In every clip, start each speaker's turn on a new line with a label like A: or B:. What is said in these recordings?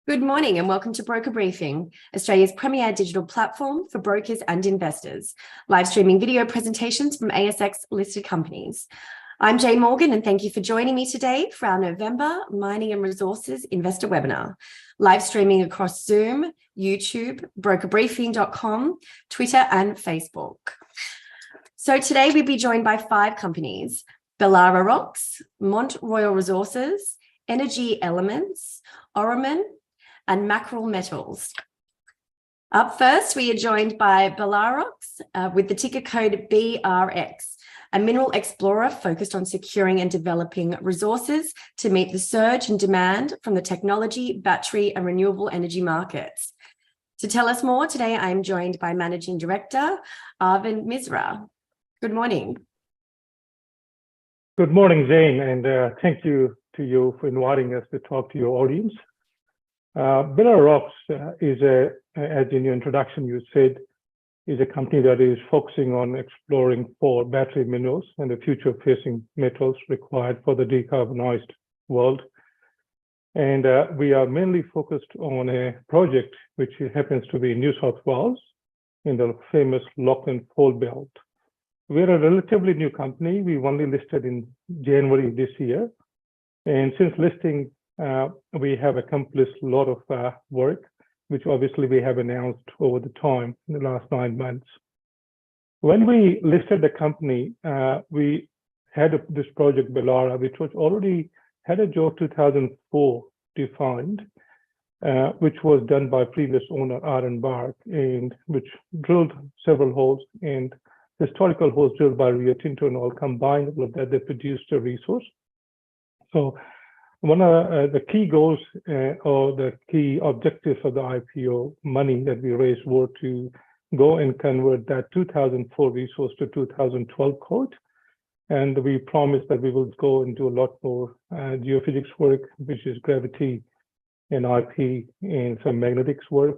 A: Good morning and welcome to Broker Briefing, Australia's premier digital platform for brokers and investors, live streaming video presentations from ASX-listed companies. I'm Jane Morgan and thank you for joining me today for our November Mining and Resources Investor Webinar, live streaming across Zoom, YouTube, brokerbriefing.com, Twitter and Facebook. So today we'll be joined by 5 companies: Belararox, Mont Royal Resources, ENRG Elements, Aurumin, and Mackerel Metals. Up first, we are joined by Belararox with the ticker code BRX, a mineral explorer focused on securing and developing resources to meet the surge in demand from the technology, battery, and renewable energy markets. To tell us more, today I'm joined by Managing Director Arvind Misra. Good morning.
B: Good morning, Jane, and thank you to you for inviting us to talk to your audience. Belararox is as in your introduction you said, is a company that is focusing on exploring for battery minerals and the future-facing metals required for the decarbonized world. And we are mainly focused on a project which happens to be in New South Wales in the famous Lachlan Fold Belt. We're a relatively new company. We only listed in January this year. And since listing, we have accomplished a lot of work, which obviously we have announced over the time in the last 9 months. When we listed the company, we had this project Belara, which was already had a JORC 2004 defined, which was done by previous owner Aurumin, and which drilled several holes and historical holes drilled by Rio Tinto and all combined all of that, they produced a resource. So one of the key goals or the key objectives of the IPO money that we raised were to go and convert that 2004 resource to 2012 code. And we promised that we will go and do a lot more geophysics work, which is gravity and IP and some magnetics work.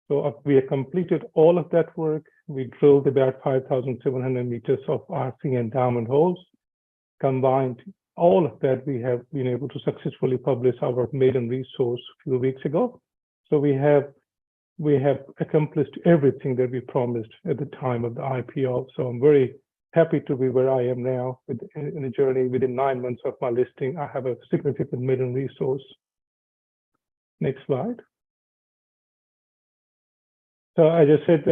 B: So we have completed all of that work. We drilled about 5,700 meters of RC and diamond holes. Combined all of that, we have been able to successfully publish our maiden resource a few weeks ago. So we have accomplished everything that we promised at the time of the IPO. So I'm very happy to be where I am now in the journey. Within 9 months of my listing, I have a significant maiden resource. Next slide. So as I said,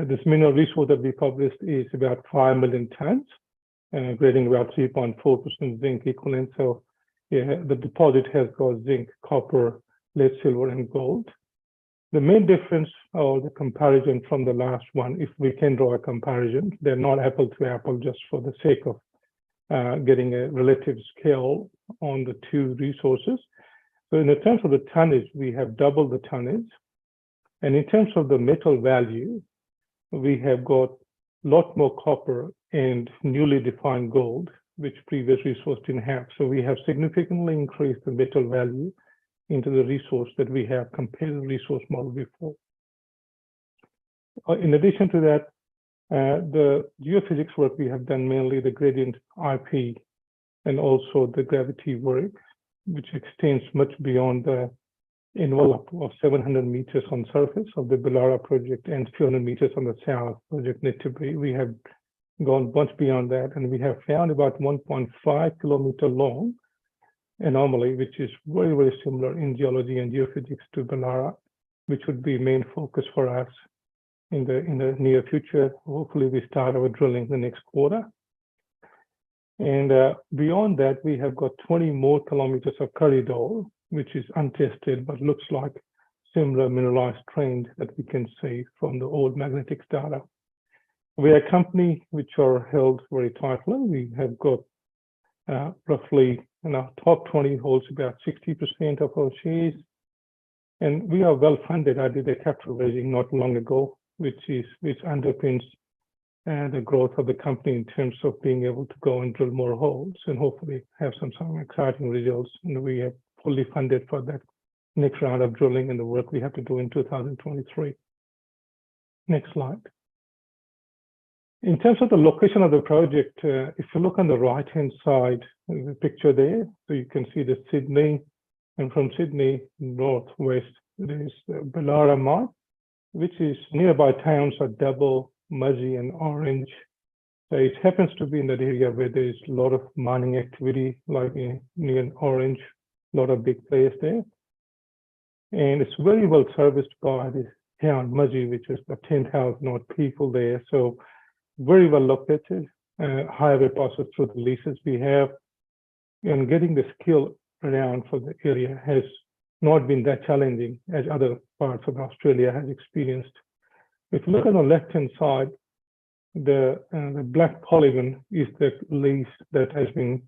B: this mineral resource that we published is about 5 million tons. Grading about 3.4% zinc equivalent. So yeah, the deposit has got zinc, copper, lead, silver, and gold. The main difference or the comparison from the last one, if we can draw a comparison, they're not apple to apple just for the sake of getting a relative scale on the two resources. So in the terms of the tonnage, we have doubled the tonnage. And in terms of the metal value, we have got a lot more copper and newly defined gold, which previous resource didn't have. So we have significantly increased the metal value into the resource that we have compared to the resource model before. In addition to that, the geophysics work we have done mainly the gradient IP and also the gravity work, which extends much beyond the envelope of 700 meters on surface of the Belara project and 200 meters on the south project Nitibri. We have gone much beyond that, and we have found about 1.5 kilometer long anomaly, which is very, very similar in geology and geophysics to Belara, which would be main focus for us in the near future. Hopefully we start our drilling the next quarter. And beyond that, we have got 20 more kilometers of corridor, which is untested, but looks like similar mineralized trend that we can see from the old magnetics data. We are a company which are held very tightly. We have got roughly in our top 20 holds about 60% of our shares. And we are well funded. I did a capital raising not long ago, which underpins the growth of the company in terms of being able to go and drill more holes and hopefully have some exciting results. And we have fully funded for that next round of drilling and the work we have to do in 2023. Next slide. In terms of the location of the project, if you look on the right-hand side, the picture there, so you can see the Sydney And from Sydney northwest, there is the Belararox, which is nearby towns are Double, Muzzy, and Orange. So it happens to be in that area where there is a lot of mining activity, like near Orange, a lot of big players there. And it's very well serviced by this town, Muzzy, which is about 10,000 odd people there. So very well located, highway passes through the leases we have. And getting the skill around for the area has not been that challenging as other parts of Australia has experienced. If you look on the left-hand side, the black polygon is the lease that has been,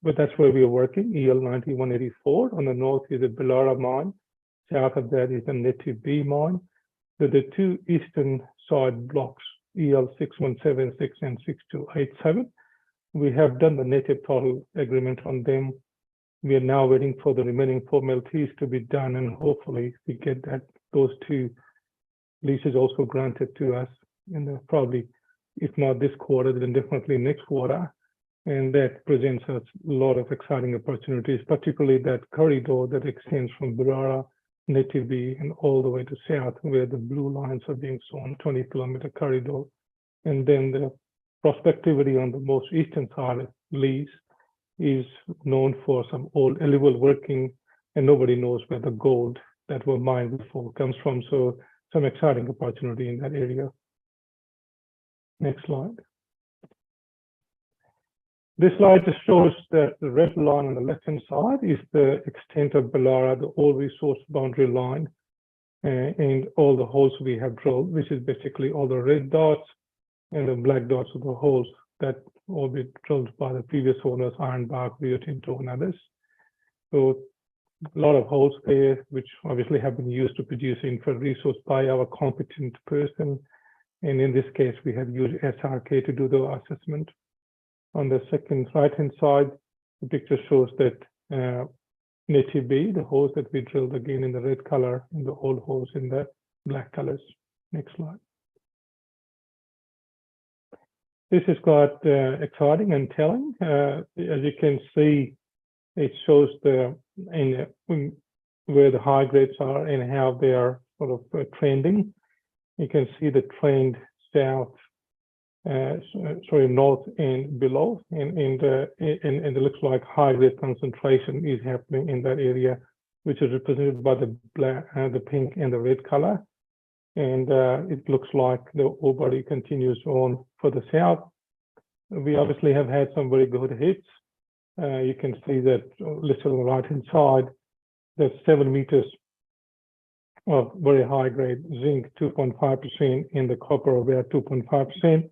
B: but that's where we are working, EL 9184. On the north is the Belararox mine. South of that is the Native B mine. So the two eastern side blocks, EL 6176 and 6287, we have done the native title agreement on them. We are now waiting for the remaining formalities to be done, and hopefully we get those two leases also granted to us in the probably, if not this quarter, then definitely next quarter. And that presents us a lot of exciting opportunities, particularly that corridor that extends from Belararox, Native B, and all the way to south, where the blue lines are being shown, 20-kilometer corridor. And then the prospectivity on the most eastern side of lease is known for some old illegal working, and nobody knows where the gold that were mined before comes from. So some exciting opportunity in that area. Next slide. This slide just shows that the red line on the left-hand side is the extent of Belararox, the old resource boundary line, and all the holes we have drilled, which is basically all the red dots and the black dots of the holes that all been drilled by the previous owners, Ironbark, Rio Tinto, and others. So a lot of holes there, which obviously have been used to produce inferred resource by our competent person. And in this case, we have used SRK to do the assessment. On the second right-hand side, the picture shows that Native B, the holes that we drilled again in the red color, and the old holes in the black colors. Next slide. This is quite exciting and telling. As you can see, it shows where the high grades are and how they are sort of trending. You can see the trend south, north and below, and it looks like high grade concentration is happening in that area, which is represented by the black, the pink, and the red color. And it looks like the ore body continues on for the south. We obviously have had some very good hits. You can see that listed on the right-hand side, there's 7 meters of very high grade zinc, 2.5%, in the copper about 2.5%,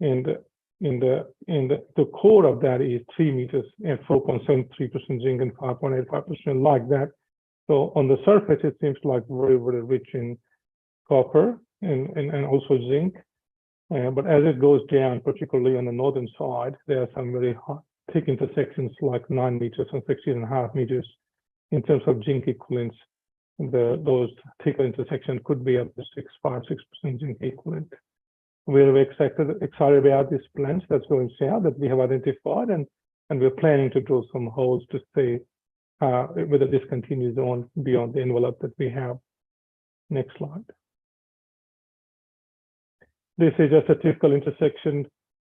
B: and in the core of that is 3 meters at 4.73% zinc and 5.85% like that. So on the surface, it seems like very, very rich in copper and also zinc. But as it goes down, particularly on the northern side, there are some very thick intersections like 9 meters and 16.5 meters in terms of zinc equivalents. Those thicker intersections could be up to 5-6% zinc equivalent. We're very excited about this plunge that's going south that we have identified, and we're planning to drill some holes to see whether this continues on beyond the envelope that we have. Next slide. This is just a typical intersection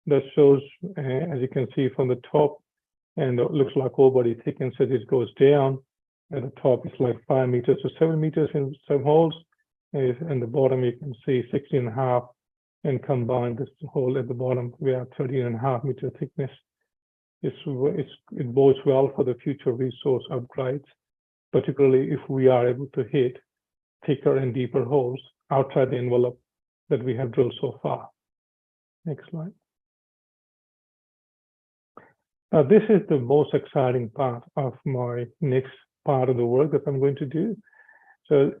B: that shows, as you can see from the top, and it looks like ore body thickens as it goes down. At the top, it's like 5 meters to 7 meters in some holes. And the bottom, you can see 16.5, and combine this hole at the bottom, we have 13.5 meter thickness. It bodes well for the future resource upgrades, particularly if we are able to hit thicker and deeper holes outside the envelope that we have drilled so far. Next slide. Now, this is the most exciting part of my next part of the work that I'm going to do. So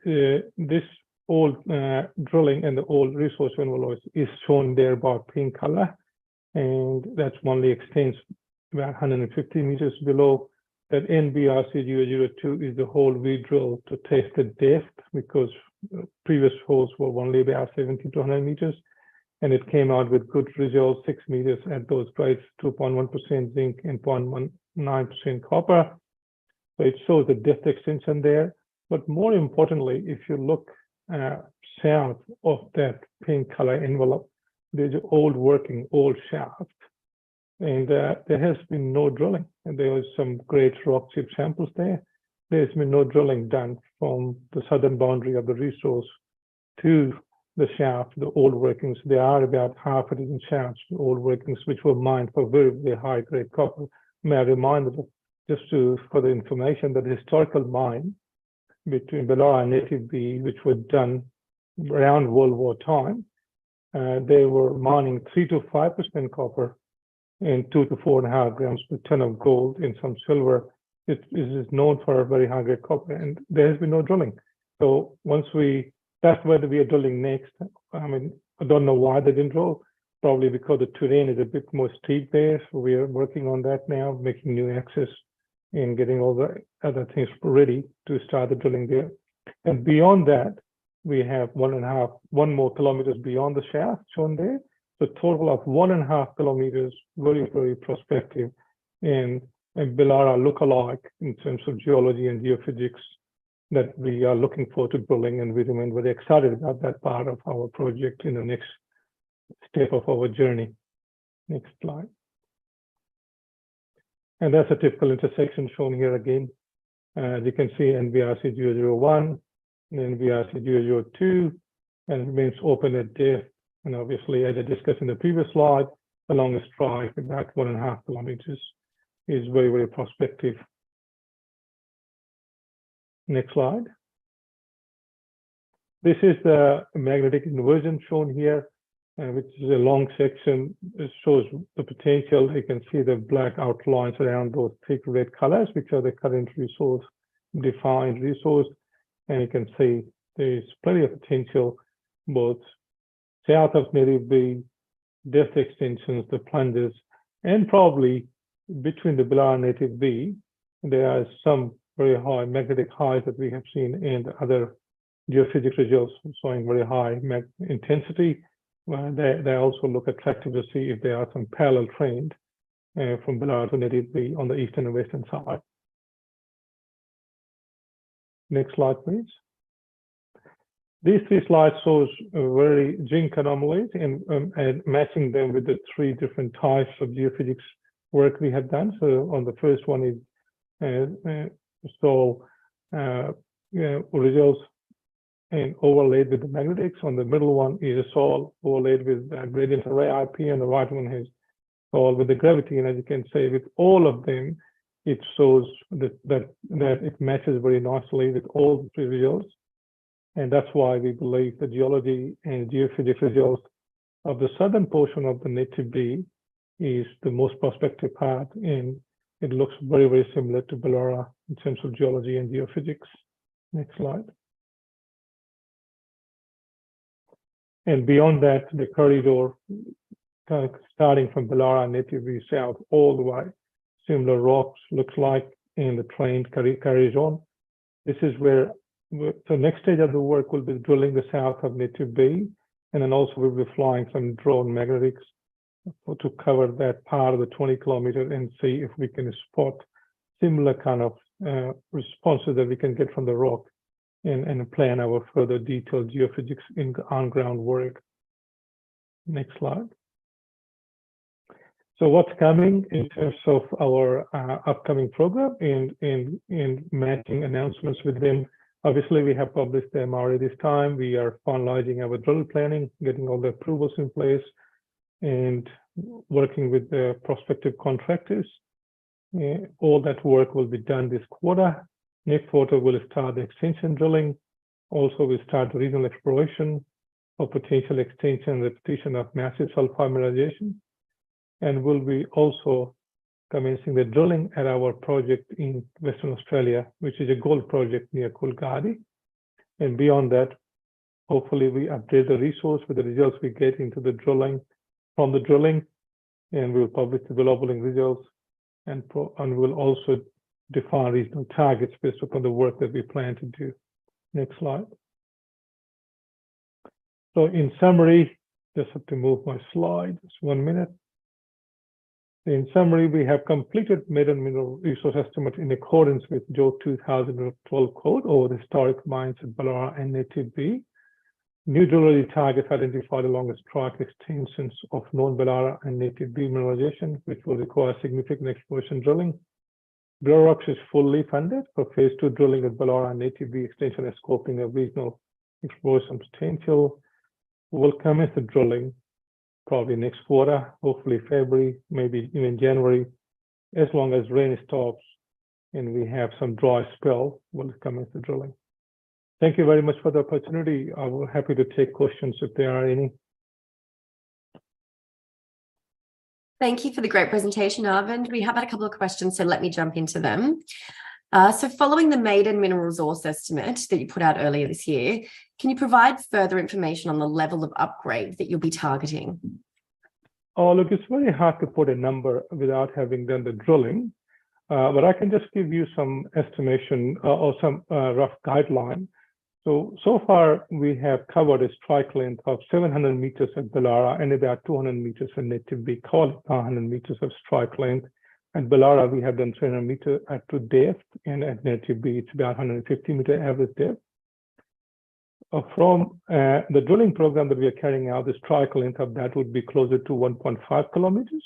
B: this old drilling and the old resource envelopes is shown there by pink color, and that's only extends about 150 meters below. That NBRC 002 is the hole we drilled to test the depth, because previous holes were only about 70 to 100 meters, and it came out with good results, 6 meters at those grades, 2.1% zinc and 0.19% copper. So it shows the depth extension there. But more importantly, if you look south of that pink color envelope, there's an old shaft. And there has been no drilling. And there was some great rock chip samples there. There's been no drilling done from the southern boundary of the resource to the shaft, the old workings. There are about half a dozen shafts, old workings, which were mined for very, very high grade copper. May I remind you, for the information, that the historical mine between Belara and Native B, which were done around World War time, they were mining 3 to 5% copper and 2 to 4.5 grams per ton of gold and some silver. It is known for very high grade copper, and there has been no drilling. So that's where we are drilling next. I mean, I don't know why they didn't drill. Probably because the terrain is a bit more steep there. So we are working on that now, making new access and getting all the other things ready to start the drilling there. And beyond that, we have 1 more kilometers beyond the shaft shown there. So total of 1.5 kilometers, very, very prospective, and Belara lookalike in terms of geology and geophysics that we are looking forward to drilling, and we remain very excited about that part of our project in the next step of our journey. Next slide. And that's a typical intersection shown here again. As you can see, NBRC 001 and NBRC 002, and remains open at depth. And obviously, as I discussed in the previous slide, along a strike about 1.5 kilometers is very, very prospective. Next slide. This is the magnetic inversion shown here, which is a long section. It shows the potential. You can see the black outlines around those thick red colors, which are the current resource, defined resource. And you can see there's plenty of potential, both south of Native B, depth extensions, the plunges, and probably between the Belara and Native B, there are some very high magnetic highs that we have seen in other geophysics results showing very high intensity. They also look attractive to see if there are some parallel trend from Belara to Native B on the eastern and western side. Next slide, please. These 3 slides shows very zinc anomalies and matching them with the 3 different types of geophysics work we have done. So on the first one is results and overlaid with the magnetics. On the middle one is a soil overlaid with gradient array IP, and the right one has soil with the gravity. And as you can see, with all of them, it shows that it matches very nicely with all the 3 results. And that's why we believe the geology and geophysics results of the southern portion of the Native B is the most prospective part, and it looks very, very similar to Belara in terms of geology and geophysics. Next slide. And beyond that, the corridor, starting from Belara and Native B south all the way, similar rocks looks like, and the train carries on. This is where the next stage of the work will be drilling the south of Native B, and then also we'll be flying some drone magnetics to cover that part of the 20 kilometer and see if we can spot similar kind of responses that we can get from the rock and plan our further detailed geophysics in on-ground work. Next slide. So what's coming in terms of our upcoming program and matching announcements with them? Obviously, we have published them already this time. We are finalizing our drill planning, getting all the approvals in place, and working with the prospective contractors. All that work will be done this quarter. Next quarter, we'll start the extension drilling. Also, we'll start the regional exploration of potential extension and repetition of massive sulfide mineralization. And we'll be also commencing the drilling at our project in Western Australia, which is a gold project near Coolgardie. And beyond that, hopefully we update the resource with the results we get into the drilling, from the drilling, and we'll publish the global results, and we'll also define regional targets based upon the work that we plan to do. Next slide. So in summary, just have to move my slide, just 1 minute. In summary, we have completed maiden mineral resource estimate in accordance with JO 2012 code over the historic mines at Bellara and Native B. New geology targets identified along the strike extensions of known Bellara and Native B mineralization, which will require significant exploration drilling. Belararox is fully funded for phase 2 drilling at Bellara and Native B extension and scoping of regional exploration potential. We will commence the drilling probably next quarter, hopefully February, maybe even January, as long as rain stops and we have some dry spell, we'll commence the drilling. Thank you very much for the opportunity. I'm happy to take questions if there are any.
A: Thank you for the great presentation, Arvind. We have had a couple of questions, so let me jump into them. So following the maiden mineral resource estimate that you put out earlier this year, can you provide further information on the level of upgrade that you'll be targeting?
B: Oh, look, it's very hard to put a number without having done the drilling, but I can just give you some estimation or some rough guideline. So far, we have covered a strike length of 700 meters at Bellara and about 200 meters at Native B, called 100 meters of strike length. At Bellara, we have done 300 meters at to depth, and at Native B, it's about 150 meter average depth. From the drilling program that we are carrying out, the strike length of that would be closer to 1.5 kilometers,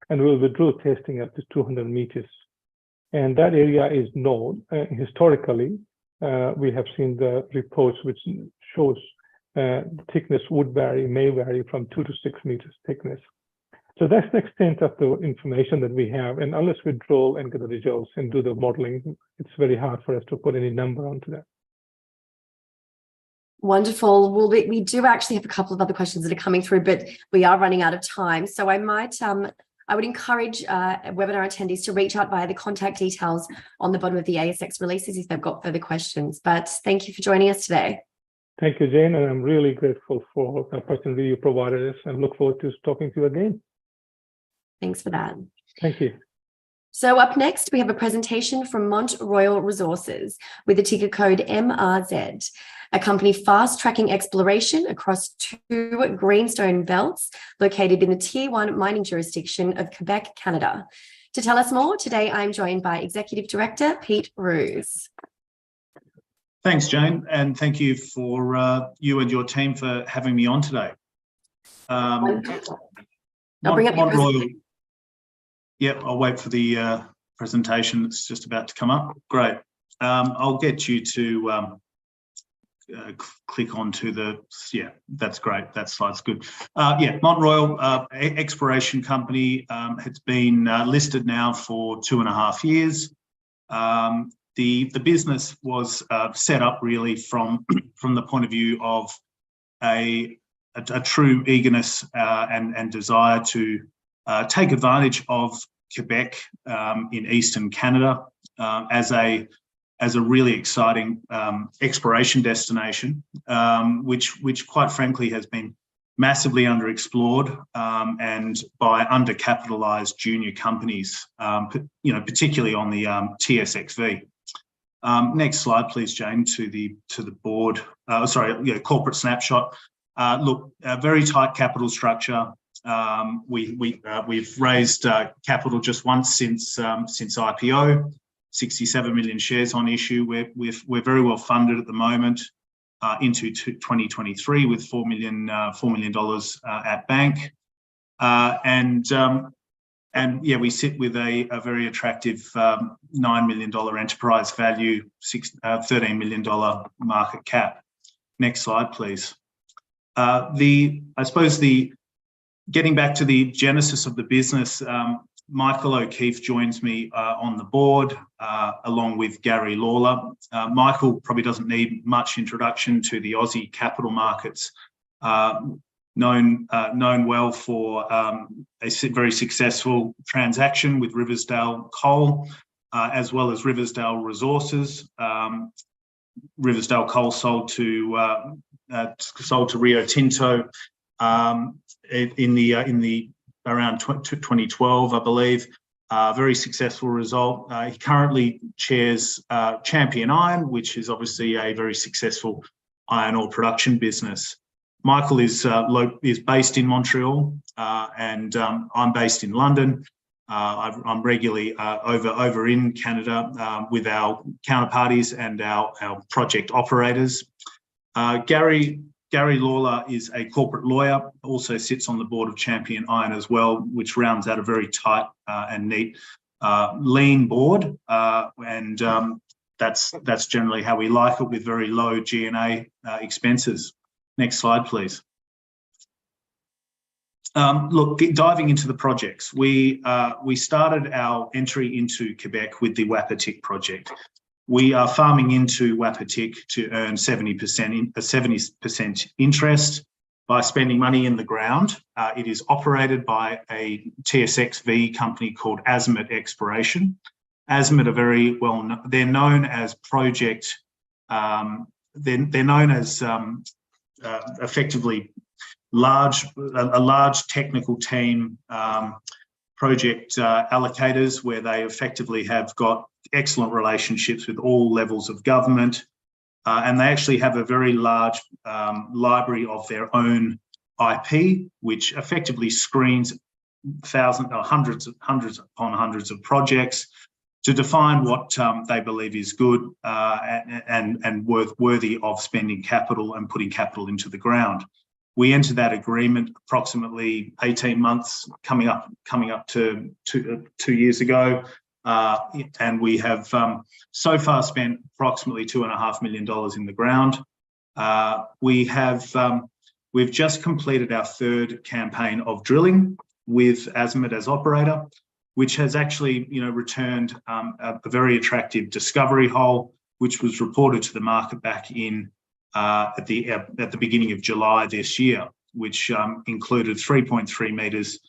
B: and we'll be drill testing up to 200 meters. And that area is known historically. We have seen the reports which shows thickness may vary from 2 to 6 meters thickness. So that's the extent of the information that we have. And unless we drill and get the results and do the modeling, it's very hard for us to put any number onto that.
A: Wonderful. Well, we do actually have a couple of other questions that are coming through, but we are running out of time. So I would encourage webinar attendees to reach out via the contact details on the bottom of the ASX releases if they've got further questions. But thank you for joining us today.
B: Thank you, Jane, and I'm really grateful for the opportunity you provided us and look forward to talking to you again.
A: Thanks for that.
B: Thank you.
A: So up next, we have a presentation from Mont Resources with the ticker code MRZ, a company fast-tracking exploration across 2 greenstone belts located in the Tier 1 mining jurisdiction of Quebec, Canada. To tell us more, today I'm joined by Executive Director Pete Roos.
C: Thanks, Jane, and thank you for you and your team for having me on today.
A: I'll bring up your presentation.
C: Yep, I'll wait for the presentation that's just about to come up. Great. I'll get you to click onto the, yeah, that's great. That slide's good. Mont Royal exploration company has been listed now for 2.5 years. The business was set up really from the point of view of a true eagerness and desire to take advantage of Quebec in eastern Canada as a really exciting exploration destination, which quite frankly has been massively underexplored and by undercapitalized junior companies, particularly on the TSXV. Next slide, please, Jane, to the board. Corporate snapshot. Look, a very tight capital structure. We've raised capital just once since IPO. 67 million shares on issue. We're very well funded at the moment into 2023 with $4 million at bank, and we sit with a very attractive $9 million enterprise value, $13 million market cap. Next slide, please. Getting back to the genesis of the business, Michael O'Keefe joins me on the board, along with Gary Lawler. Michael probably doesn't need much introduction to the Aussie capital markets, known well for a very successful transaction with Riversdale Coal, as well as Riversdale Resources. Riversdale Coal sold to Rio Tinto in the around 2012, I believe. Very successful result. He currently chairs Champion Iron, which is obviously a very successful iron ore production business. Michael is based in Montreal, and I'm based in London. I'm regularly over in Canada with our counterparties and our project operators. Gary Lawler is a corporate lawyer, also sits on the board of Champion Iron as well, which rounds out a very tight and neat, lean board. That's generally how we like it, with very low G&A expenses. Next slide, please. Look, diving into the projects, we started our entry into Quebec with the Wapiti project. We are farming into Wapiti to earn 70% interest by spending money in the ground. It is operated by a TSXV company called Azimuth Exploration. Azimuth are very well known. They're known as project. They're known as effectively a large technical team, project allocators, where they effectively have got excellent relationships with all levels of government, and they actually have a very large library of their own IP, which effectively screens thousands or hundreds upon hundreds of projects to define what they believe is good and worthy of spending capital and putting capital into the ground. We entered that agreement approximately 18 months, coming up to 2 years ago, and we have so far spent approximately $2.5 million in the ground. We've just completed our third campaign of drilling with Azimuth as operator, which has actually, returned a very attractive discovery hole, which was reported to the market back in at the beginning of July this year, which included 3.3 metres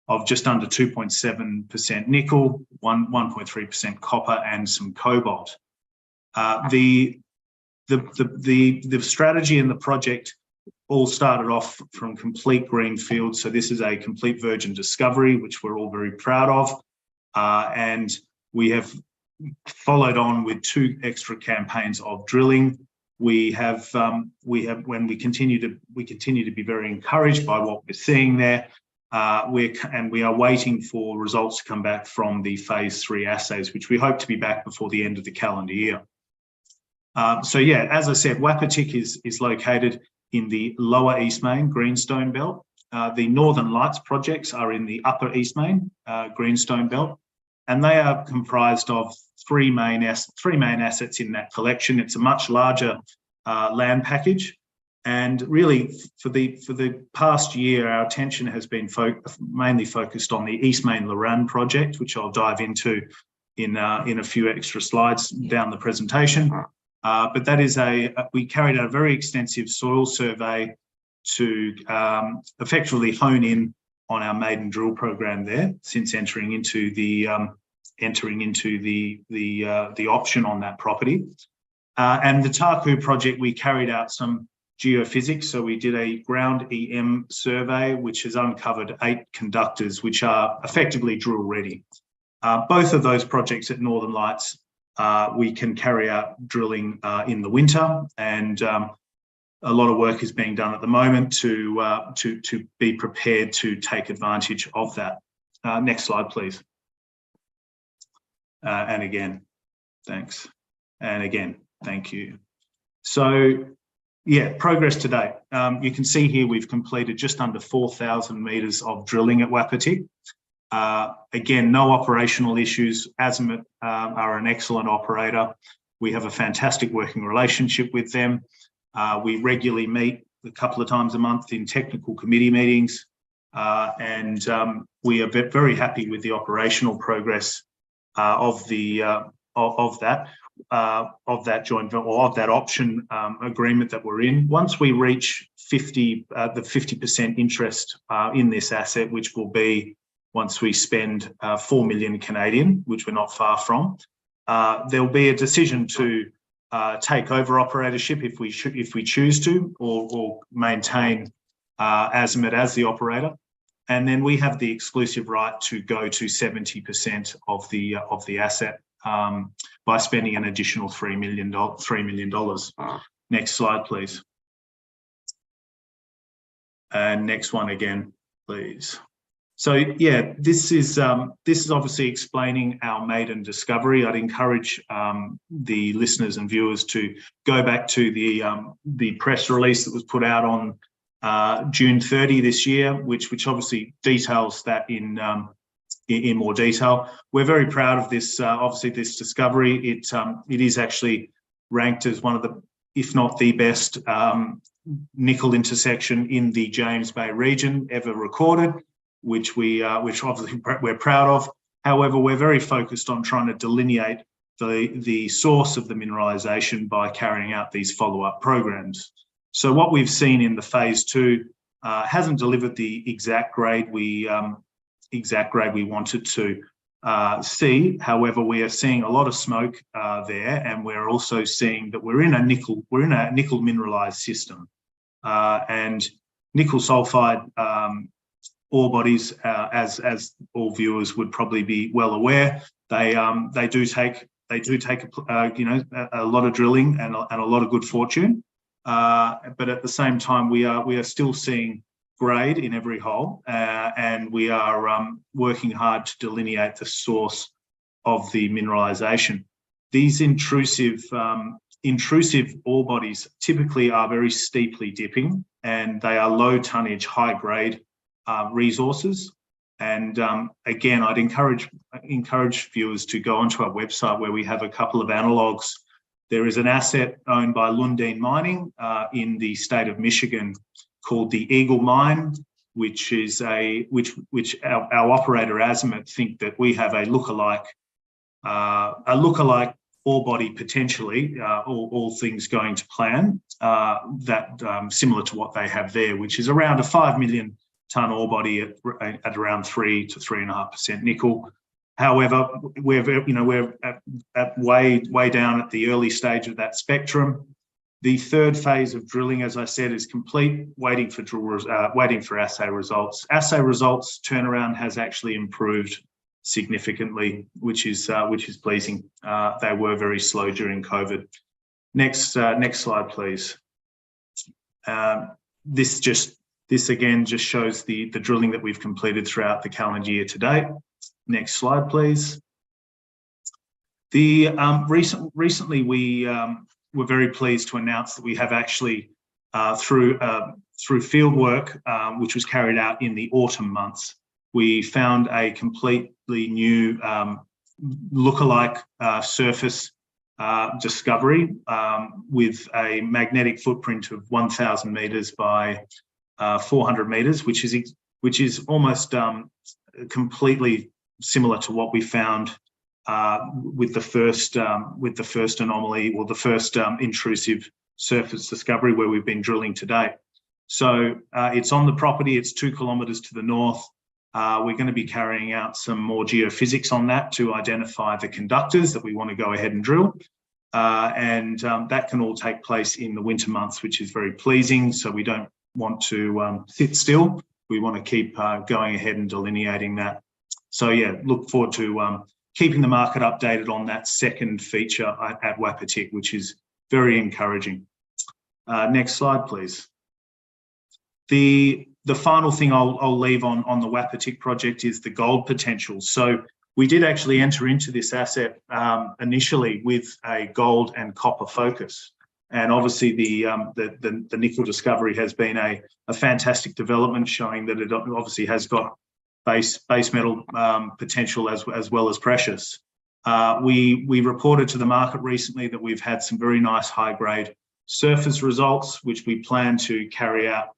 C: of just under 2.7% nickel, 1.3% copper, and some cobalt. The strategy and the project all started off from complete greenfield. So this is a complete virgin discovery, which we're all very proud of, and we have followed on with 2 extra campaigns of drilling. We continue to be very encouraged by what we're seeing there. We are waiting for results to come back from the phase 3 assays, which we hope to be back before the end of the calendar year. So yeah, as I said, Wapiti is located in the lower East Main Greenstone Belt. The Northern Lights projects are in the upper East Main Greenstone Belt, and they are comprised of three main assets in that collection. It's a much larger land package, and really for the past year, our attention has been mainly focused on the East Main Loran project, which I'll dive into in a few extra slides down the presentation. But that is we carried out a very extensive soil survey to effectively hone in on our maiden drill program there since entering into the option on that property. And the Taku project, we carried out some geophysics. So we did a ground EM survey, which has uncovered 8 conductors, which are effectively drill ready. Both of those projects at Northern Lights, we can carry out drilling in the winter, and a lot of work is being done at the moment to be prepared to take advantage of that. Next slide, please. And again, thanks. And again, thank you. So yeah, progress to date. You can see here we've completed just under 4,000 metres of drilling at Wapiti. Again, no operational issues. Azimuth are an excellent operator. We have a fantastic working relationship with them. We regularly meet a couple of times a month in technical committee meetings, and we are very happy with the operational progress of that joint or of that option agreement that we're in. Once we reach the 50% interest in this asset, which will be once we spend 4 million Canadian, which we're not far from, there'll be a decision to take over operatorship if we choose to, or maintain Azimuth as the operator. And then we have the exclusive right to go to 70% of the asset by spending an additional $3 million. Next slide, please. And next one again, please. So yeah, this is obviously explaining our maiden discovery. I'd encourage the listeners and viewers to go back to the press release that was put out on June 30 this year, which obviously details that in more detail. We're very proud of this. Obviously, this discovery. It is actually ranked as one of the, if not the best, nickel intersection in the James Bay region ever recorded, which obviously we're proud of. However, we're very focused on trying to delineate the source of the mineralisation by carrying out these follow-up programs. So what we've seen in the phase 2 hasn't delivered the exact grade we wanted to see. However, we are seeing a lot of smoke there, and we're also seeing that we're in a nickel mineralised system, and nickel sulfide ore bodies, as all viewers would probably be well aware, they do take a lot of drilling and a lot of good fortune, but at the same time we are still seeing grade in every hole, and we are working hard to delineate the source of the mineralisation. These intrusive ore bodies typically are very steeply dipping, and they are low tonnage, high grade resources. And again, I'd encourage viewers to go onto our website where we have a couple of analogues. There is an asset owned by Lundin Mining in the state of Michigan called the Eagle Mine, which is which our operator Aurumin think that we have a lookalike ore body potentially, all things going to plan, that similar to what they have there, which is around a 5 million tonne ore body at around 3 to 3.5% nickel. However, we're at way down at the early stage of that spectrum. The third phase of drilling, as I said, is complete, waiting for assay results. Assay results turnaround has actually improved significantly, which is pleasing. They were very slow during COVID. Next slide, please. This again just shows the drilling that we've completed throughout the calendar year to date. Next slide, please. Recently we were very pleased to announce that we have actually, through field work, which was carried out in the autumn months, we found a completely new lookalike surface discovery with a magnetic footprint of 1,000 metres by 400 metres, which is almost completely similar to what we found with the first anomaly, or the first intrusive surface discovery where we've been drilling to date. So it's on the property. It's 2 kilometres to the north. We're going to be carrying out some more geophysics on that to identify the conductors that we want to go ahead and drill. And that can all take place in the winter months, which is very pleasing. So we don't want to sit still. We want to keep going ahead and delineating that. So yeah, look forward to keeping the market updated on that second feature at Wapatik, which is very encouraging. Next slide, please. The final thing I'll leave on the Wapatik project is the gold potential. So we did actually enter into this asset initially with a gold and copper focus. And obviously the nickel discovery has been a fantastic development, showing that it obviously has got base metal potential as well as precious. We reported to the market recently that we've had some very nice high-grade surface results, which we plan to carry out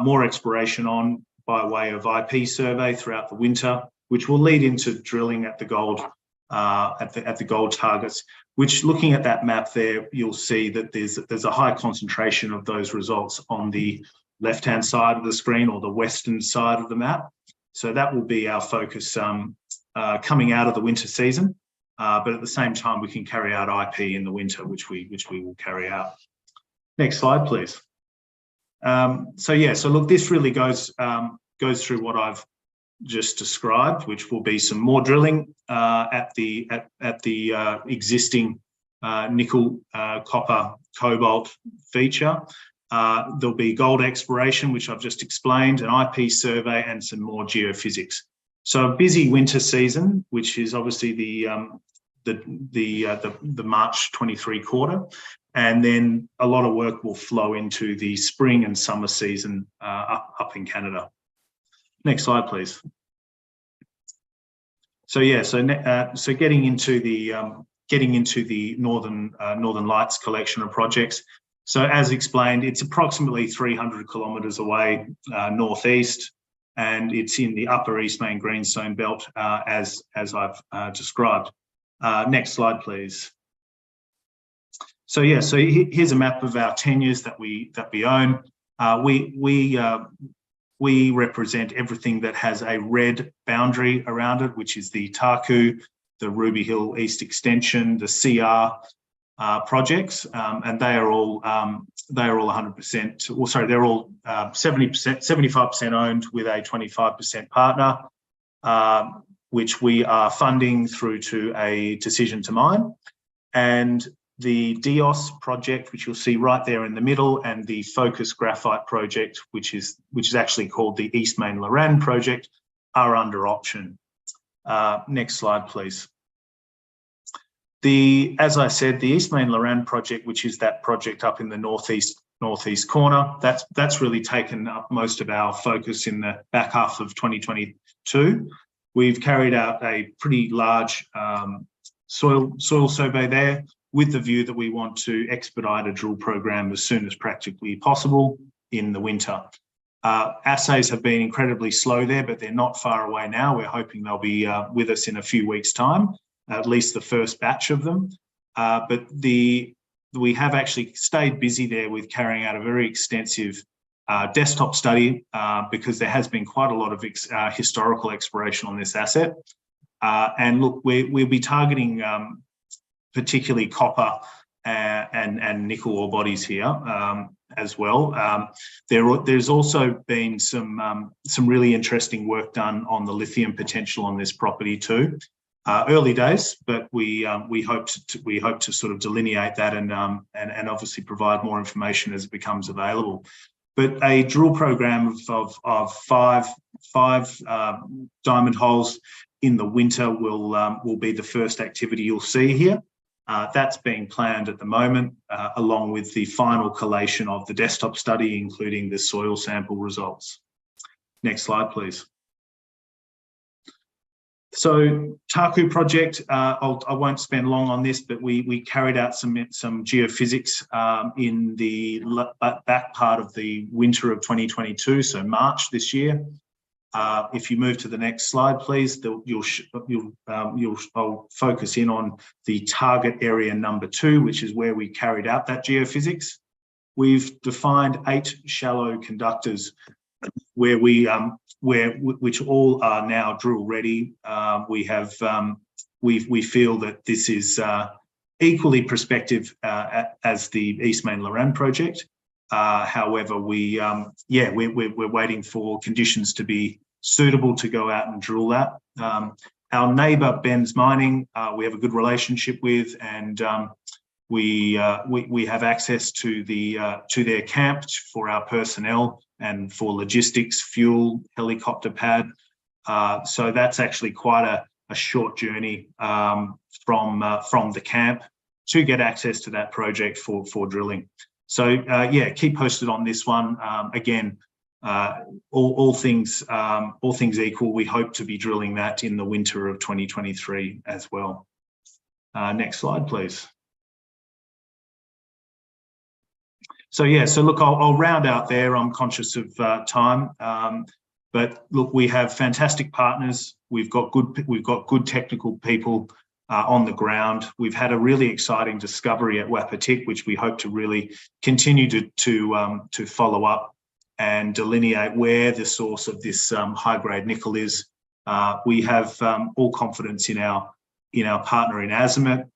C: more exploration on by way of IP survey throughout the winter, which will lead into drilling at the gold at the gold targets. Which, looking at that map there, you'll see that there's a high concentration of those results on the left-hand side of the screen, or the western side of the map. So that will be our focus coming out of the winter season. But at the same time, we can carry out IP in the winter, which we will carry out. Next slide, please. So look, this really goes through what I've just described, which will be some more drilling at the existing nickel, copper, cobalt feature. There'll be gold exploration, which I've just explained, an IP survey, and some more geophysics. So a busy winter season, which is obviously the March 23 quarter, and then a lot of work will flow into the spring and summer season up in Canada. Next slide, please. So yeah, so getting into the Northern Lights collection of projects. So as explained, it's approximately 300 kilometres away northeast, and it's in the upper East Main Greenstone Belt as I've described. Next slide, please. So yeah, so here's a map of our tenures that we own. We represent everything that has a red boundary around it, which is the Taku, the Ruby Hill East Extension, the CR projects, and they are all 100%. Well, sorry, they're all 75% owned with a 25% partner, which we are funding through to a decision to mine, and the DIOS project, which you'll see right there in the middle, and the Focus Graphite project, which is actually called the East Main Loran project, are under option. Next slide, please. As I said, the East Main Loran project, which is that project up in the northeast corner, that's really taken up most of our focus in the back half of 2022. We've carried out a pretty large soil survey there, with the view that we want to expedite a drill program as soon as practically possible in the winter. Assays have been incredibly slow there, but they're not far away now. We're hoping they'll be with us in a few weeks' time, at least the first batch of them. But we have actually stayed busy there with carrying out a very extensive desktop study because there has been quite a lot of historical exploration on this asset. And look, we'll be targeting particularly copper and nickel ore bodies here as well. There's also been some really interesting work done on the lithium potential on this property too. Early days, but we hope to sort of delineate that and obviously provide more information as it becomes available. But a drill program of five diamond holes in the winter will be the first activity you'll see here. That's being planned at the moment, along with the final collation of the desktop study, including the soil sample results. Next slide, please. So Taku project, I won't spend long on this, but we carried out some geophysics in the back part of the winter of 2022, so March this year. If you move to the next slide, please, I'll focus in on the target area number 2, which is where we carried out that geophysics. We've defined 8 shallow conductors where which all are now drill ready. We feel that this is equally prospective as the East Main Loran project. However, we're waiting for conditions to be suitable to go out and drill that. Our neighbour, Ben's Mining, we have a good relationship with, and we have access to their camp for our personnel and for logistics, fuel, helicopter pad. So that's actually quite a short journey from the camp to get access to that project for drilling. So yeah, keep posted on this one. Again, all things equal, we hope to be drilling that in the winter of 2023 as well. Next slide, please. So yeah, so look, I'll round out there. I'm conscious of time, but look, we have fantastic partners. We've got good technical people on the ground. We've had a really exciting discovery at Wapatik, which we hope to really continue to follow up and delineate where the source of this high-grade nickel is. We have all confidence in our partner in Azimut.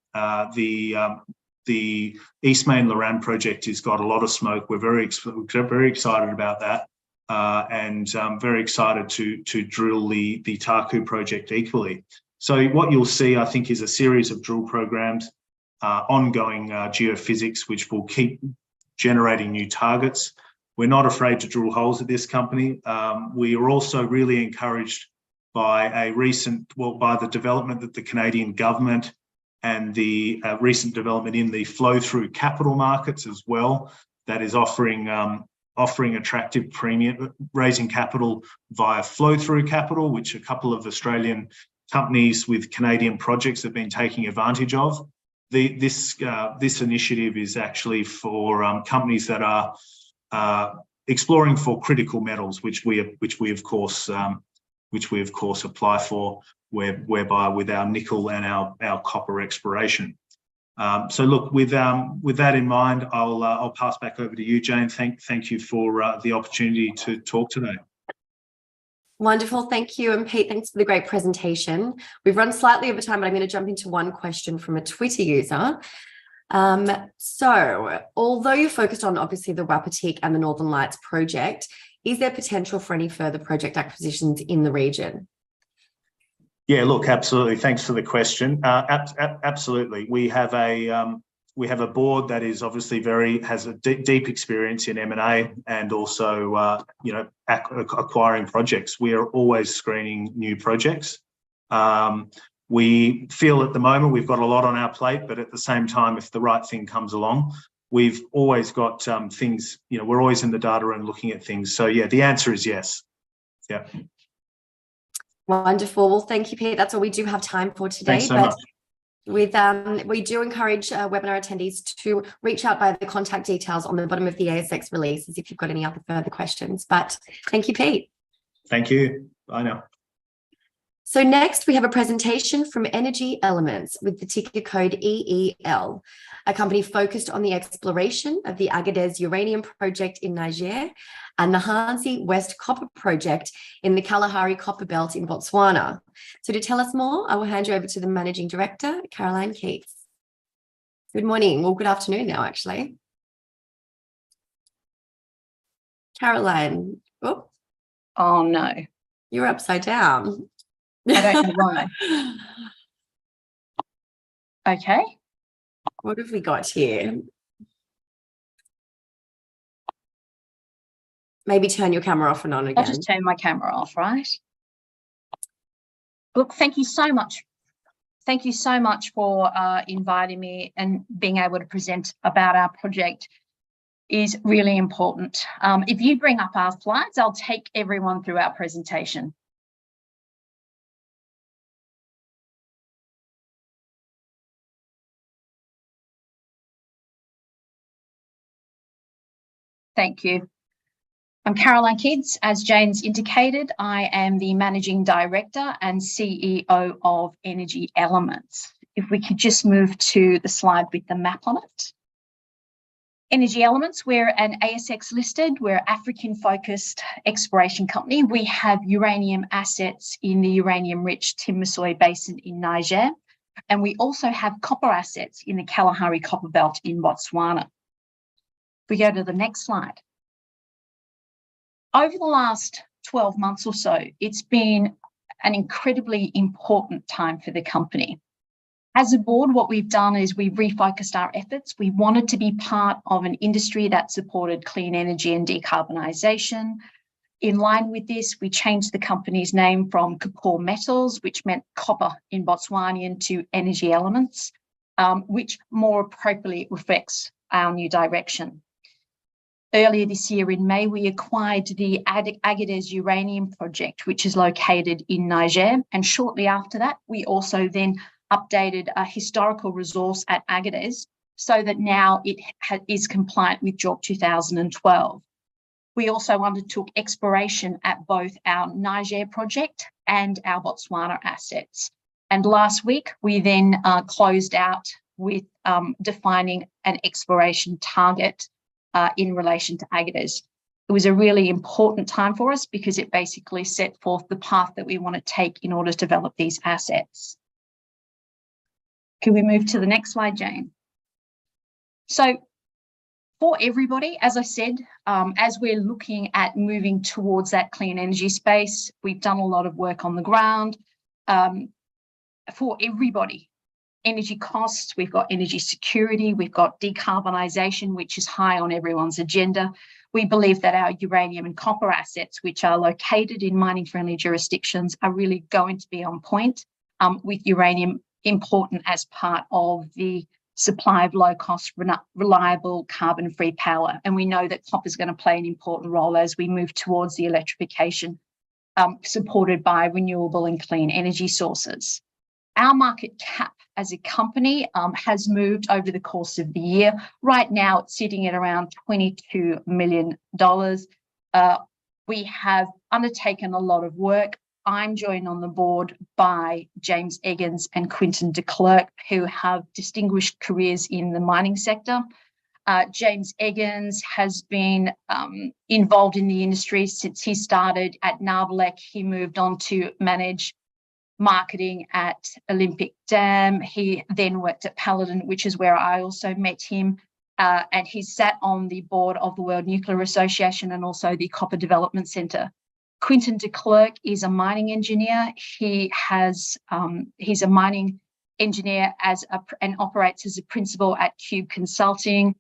C: The East Main Loran project has got a lot of smoke. We're very excited about that, and very excited to drill the Taku project equally. So what you'll see, I think, is a series of drill programs, ongoing geophysics, which will keep generating new targets. We're not afraid to drill holes at this company. We are also really encouraged by by the development that the Canadian government and the recent development in the flow-through capital markets as well, that is offering attractive premium, raising capital via flow-through capital, which a couple of Australian companies with Canadian projects have been taking advantage of. This initiative is actually for companies that are exploring for critical metals, which we of course apply for, whereby with our nickel and our copper exploration. So look, with that in mind, I'll pass back over to you, Jane. Thank you for the opportunity to talk today.
A: Wonderful, thank you. And Pete, thanks for the great presentation. We've run slightly over time, but I'm going to jump into one question from a Twitter user. So although you're focused on obviously the Wapiti and the Northern Lights project, is there potential for any further project acquisitions in the region?
C: Yeah, look, absolutely. Thanks for the question. Absolutely. We have a board that is obviously has a deep experience in M&A and also acquiring projects. We are always screening new projects. We feel at the moment we've got a lot on our plate, but at the same time, if the right thing comes along, we've always got things, we're always in the data and looking at things. So yeah, the answer is yes. Yeah.
A: Wonderful. Well, thank you, Pete. That's all we do have time for today.
C: Thanks so much.
A: We do encourage webinar attendees to reach out by the contact details on the bottom of the ASX releases if you've got any other further questions. But thank you, Pete.
C: Thank you. Bye now.
A: So next we have a presentation from ENRG Elements with the ticker code EEL, a company focused on the exploration of the Agadez uranium project in Niger and the Hansi West copper project in the Kalahari copper belt in Botswana. So to tell us more, I will hand you over to the Managing Director, Caroline Keats. Good morning, well, good afternoon now, actually. Caroline,
D: oh no.
A: You're upside down.
D: I don't know why. Okay.
A: What have we got here? Maybe turn your camera off and on again.
D: I'll just turn my camera off, right? Look, thank you so much. Thank you so much for inviting me, and being able to present about our project is really important. If you bring up our slides, I'll take everyone through our presentation. Thank you. I'm Caroline Keats. As Jane's indicated, I am the Managing Director and CEO of ENRG Elements. If we could just move to the slide with the map on it. ENRG Elements, we're an ASX listed, we're African-focused exploration company. We have uranium assets in the uranium-rich Tinmesoy Basin in Niger, and we also have copper assets in the Kalahari copper belt in Botswana. We go to the next slide. Over the last 12 months or so, it's been an incredibly important time for the company. As a board, what we've done is we've refocused our efforts. We wanted to be part of an industry that supported clean energy and decarbonisation. In line with this, we changed the company's name from Kakor Metals, which meant copper in Botswanian, to ENRG Elements, which more appropriately reflects our new direction. Earlier this year in May, we acquired the Agadez uranium project, which is located in Niger. And shortly after that, we also then updated a historical resource at Agadez so that now it is compliant with JORC 2012. We also undertook exploration at both our Niger project and our Botswana assets. And last week, we then closed out with defining an exploration target in relation to Agadez. It was a really important time for us because it basically set forth the path that we want to take in order to develop these assets. Can we move to the next slide, Jane? So for everybody, as I said, as we're looking at moving towards that clean energy space, we've done a lot of work on the ground. For everybody, energy costs, we've got energy security, we've got decarbonisation, which is high on everyone's agenda. We believe that our uranium and copper assets, which are located in mining-friendly jurisdictions, are really going to be on point, with uranium important as part of the supply of low-cost, reliable, carbon-free power. And we know that copper is going to play an important role as we move towards the electrification, supported by renewable and clean energy sources. Our market cap as a company has moved over the course of the year. Right now, it's sitting at around $22 million. We have undertaken a lot of work. I'm joined on the board by James Eggins and Quinton de Klerk, who have distinguished careers in the mining sector. James Eggins has been involved in the industry since he started at Narvalek. He moved on to manage marketing at Olympic Dam. He then worked at Paladin, which is where I also met him. And he sat on the board of the World Nuclear Association and also the Copper Development Centre. Quinton de Klerk is a mining engineer. He's a mining engineer and operates as a principal at Cube Consulting.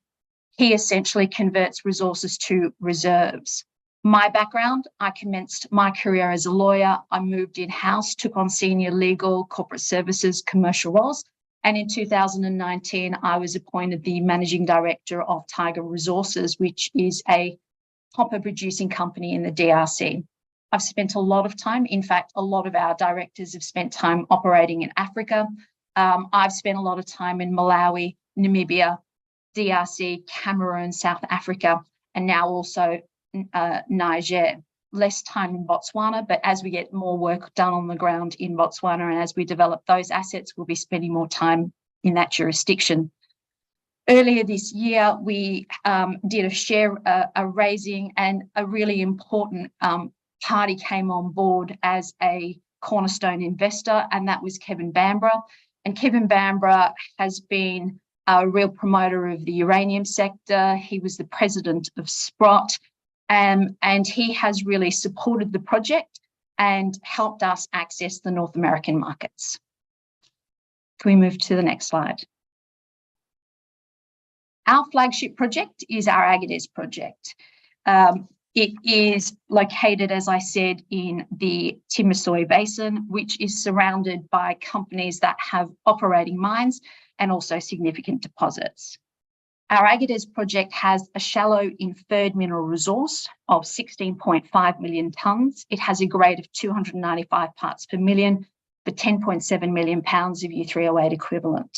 D: He essentially converts resources to reserves. My background, I commenced my career as a lawyer. I moved in-house, took on senior legal, corporate services, commercial roles. And in 2019, I was appointed the managing director of Tiger Resources, which is a copper producing company in the DRC. I've spent a lot of time, in fact, a lot of our directors have spent time operating in Africa. I've spent a lot of time in Malawi, Namibia, DRC, Cameroon, South Africa, and now also Niger. Less time in Botswana, but as we get more work done on the ground in Botswana and as we develop those assets, we'll be spending more time in that jurisdiction. Earlier this year, we did a raising, and a really important party came on board as a cornerstone investor, and that was Kevin Bambra. And Kevin Bambra has been a real promoter of the uranium sector. He was the president of Sprott. And he has really supported the project and helped us access the North American markets. Can we move to the next slide? Our flagship project is our Agadez project. It is located, as I said, in the Timisoy Basin, which is surrounded by companies that have operating mines and also significant deposits. Our Agadez project has a shallow inferred mineral resource of 16.5 million tonnes. It has a grade of 295 parts per million for 10.7 million pounds of U3O8 equivalent.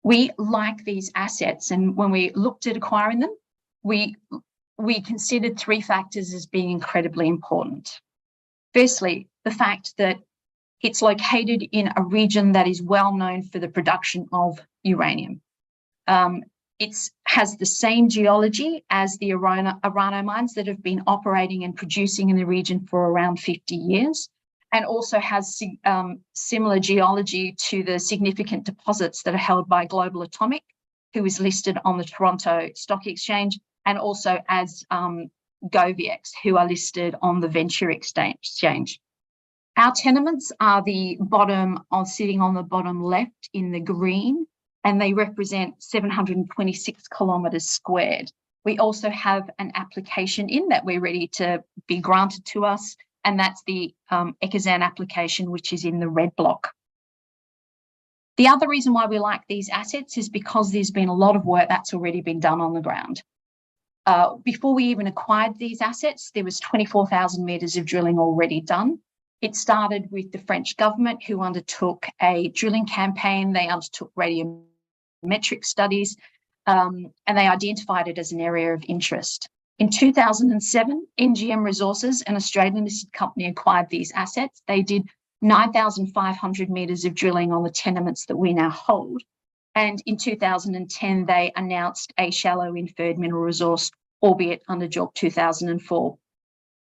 D: We like these assets, and when we looked at acquiring them, we considered three factors as being incredibly important. Firstly, the fact that it's located in a region that is well known for the production of uranium. It has the same geology as the Aurumin mines that have been operating and producing in the region for around 50 years, and also has similar geology to the significant deposits that are held by Global Atomic, who is listed on the Toronto Stock Exchange, and also as GoviEx, who are listed on the Venture Exchange. Our tenements are sitting on the bottom left in the green, and they represent 726 kilometres squared. We also have an application in that we're ready to be granted to us, and that's the Ekazan application, which is in the red block. The other reason why we like these assets is because there's been a lot of work that's already been done on the ground. Before we even acquired these assets, there was 24,000 metres of drilling already done. It started with the French government, who undertook a drilling campaign. They undertook radiometric studies, and they identified it as an area of interest. In 2007, NGM Resources, an Australian-listed company, acquired these assets. They did 9,500 metres of drilling on the tenements that we now hold. And in 2010, they announced a shallow inferred mineral resource, albeit under JORC 2004.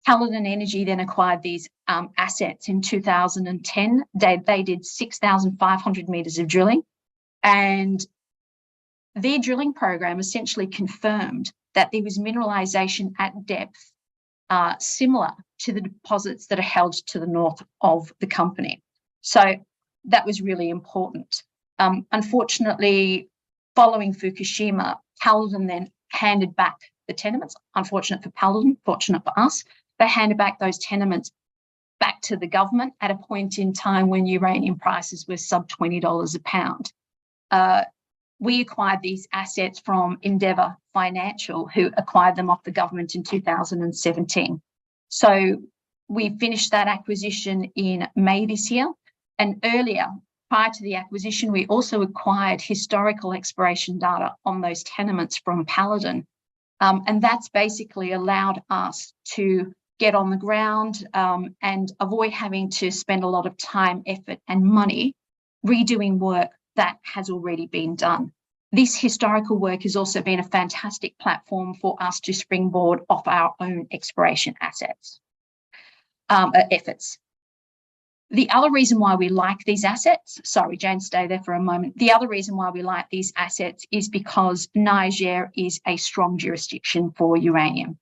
D: Paladin Energy then acquired these assets in 2010. They did 6,500 metres of drilling, and their drilling program essentially confirmed that there was mineralisation at depth similar to the deposits that are held to the north of the company. So that was really important. Unfortunately, following Fukushima, Paladin then handed back the tenements. Unfortunate for Paladin, fortunate for us. They handed back those tenements back to the government at a point in time when uranium prices were sub $20 a pound. We acquired these assets from Endeavour Financial, who acquired them off the government in 2017. So we finished that acquisition in May this year. And earlier, prior to the acquisition, we also acquired historical exploration data on those tenements from Paladin. And that's basically allowed us to get on the ground and avoid having to spend a lot of time, effort, and money redoing work that has already been done. This historical work has also been a fantastic platform for us to springboard off our own exploration efforts. The other reason why we like these assets, sorry, Jane, stay there for a moment. The other reason why we like these assets is because Niger is a strong jurisdiction for uranium.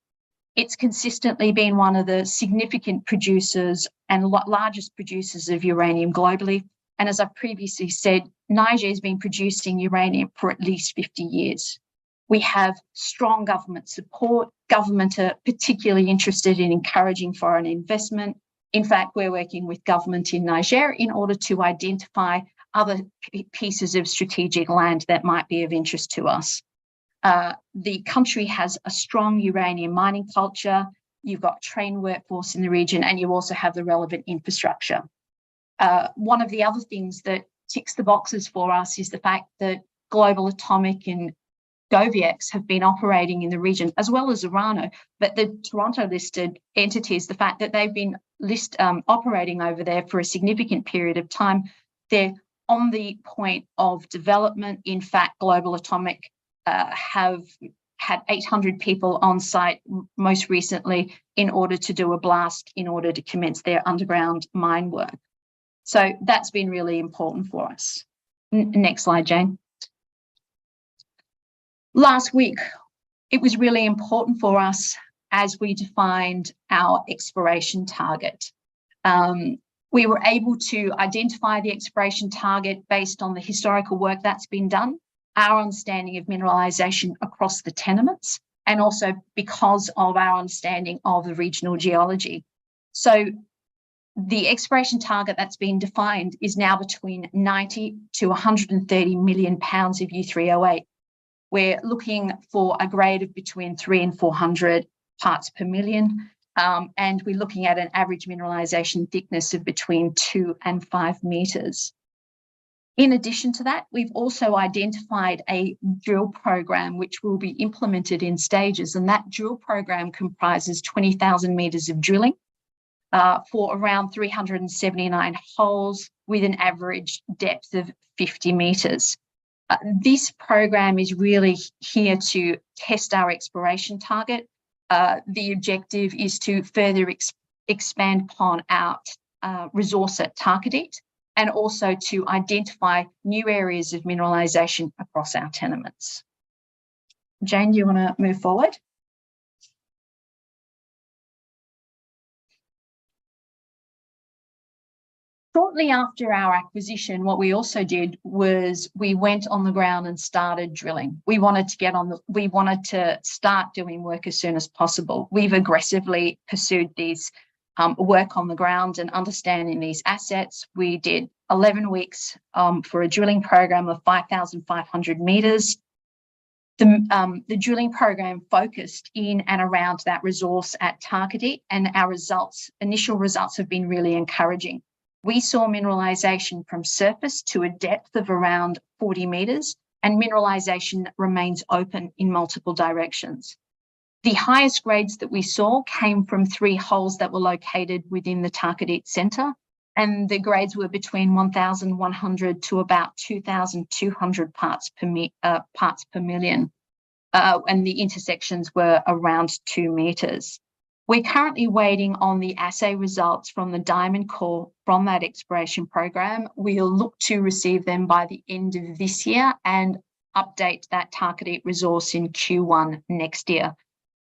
D: It's consistently been one of the significant producers and largest producers of uranium globally. And as I've previously said, Niger has been producing uranium for at least 50 years. We have strong government support. Government are particularly interested in encouraging foreign investment. In fact, we're working with government in Niger in order to identify other pieces of strategic land that might be of interest to us. The country has a strong uranium mining culture. You've got trained workforce in the region, and you also have the relevant infrastructure. One of the other things that ticks the boxes for us is the fact that Global Atomic and GoviEx have been operating in the region, as well as Orano, but the Toronto-listed entities, the fact that they've been operating over there for a significant period of time, they're on the point of development. In fact, Global Atomic have had 800 people on site most recently in order to do a blast, in order to commence their underground mine work. So that's been really important for us. Next slide, Jane. Last week, it was really important for us as we defined our exploration target. We were able to identify the exploration target based on the historical work that's been done, our understanding of mineralization across the tenements, and also because of our understanding of the regional geology. So the exploration target that's been defined is now between 90 to 130 million pounds of U3O8. We're looking for a grade of between 300 and 400 parts per million, and we're looking at an average mineralization thickness of between 2 and 5 meters. In addition to that, we've also identified a drill program which will be implemented in stages, and that drill program comprises 20,000 meters of drilling for around 379 holes with an average depth of 50 meters. This program is really here to test our exploration target. The objective is to further expand upon our resource at Tarkadit, and also to identify new areas of mineralization across our tenements. Jane, do you want to move forward? Shortly after our acquisition, what we also did was we went on the ground and started drilling. We wanted to start doing work as soon as possible. We've aggressively pursued these work on the ground and understanding these assets. We did 11 weeks for a drilling program of 5,500 meters. The drilling program focused in and around that resource at Tarkadit, and our initial results have been really encouraging. We saw mineralization from surface to a depth of around 40 meters, and mineralization remains open in multiple directions. The highest grades that we saw came from 3 holes that were located within the Tarkadit Centre, and the grades were between 1,100 to about 2,200 parts per million, and the intersections were around 2 meters. We're currently waiting on the assay results from the diamond core from that exploration program. We'll look to receive them by the end of this year and update that Tarkadit resource in Q1 next year.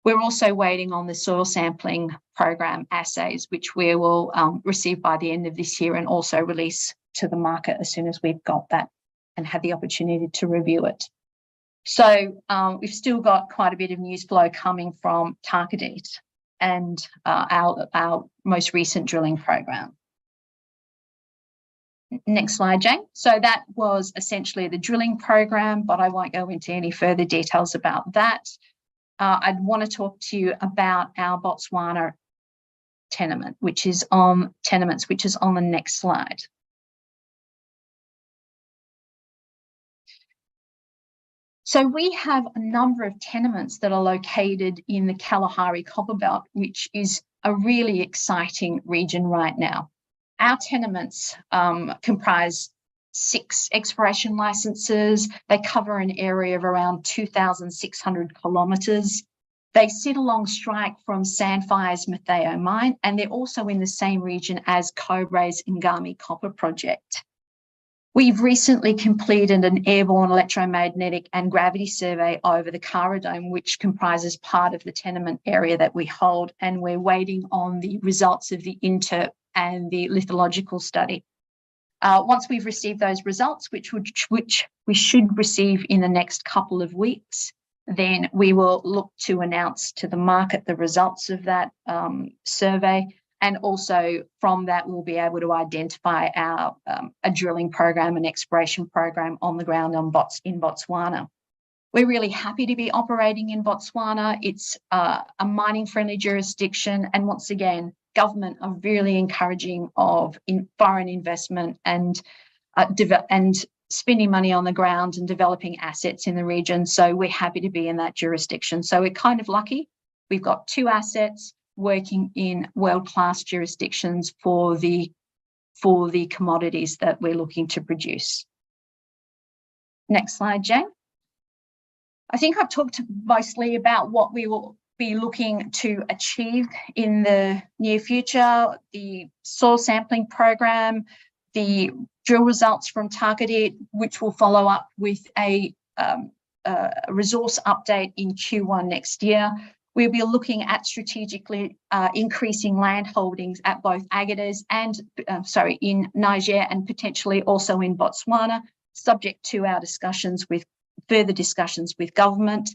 D: We're also waiting on the soil sampling program assays, which we will receive by the end of this year and also release to the market as soon as we've got that. and had the opportunity to review it. So we've still got quite a bit of news flow coming from Targeted and our most recent drilling program. Next slide, Jane. So that was essentially the drilling program, but I won't go into any further details about that. I'd want to talk to you about our Botswana tenement, which is on the next slide. So we have a number of tenements that are located in the Kalahari Copper Belt, which is a really exciting region right now. Our tenements comprise 6 exploration licenses. They cover an area of around 2,600 kilometres. They sit along strike from Sandfire's Matheo mine, and they're also in the same region as Cobra's Ngami copper project. We've recently completed an airborne electromagnetic and gravity survey over the Kara Dome, which comprises part of the tenement area that we hold, and we're waiting on the results of the interp and the lithological study. Once we've received those results, which we should receive in the next couple of weeks, then we will look to announce to the market the results of that survey. And also from that, we'll be able to identify our a drilling program, an exploration program on the ground in Botswana. We're really happy to be operating in Botswana. It's a mining-friendly jurisdiction, and once again, government are really encouraging of foreign investment and spending money on the ground and developing assets in the region. So we're happy to be in that jurisdiction. So we're kind of lucky. We've got 2 assets working in world-class jurisdictions for the commodities that we're looking to produce. Next slide, Jane. I think I've talked mostly about what we will be looking to achieve in the near future, the soil sampling program, the drill results from Targeted, which will follow up with a resource update in Q1 next year. We'll be looking at strategically increasing land holdings at both Agadez and, in Niger and potentially also in Botswana, subject to our further discussions with government.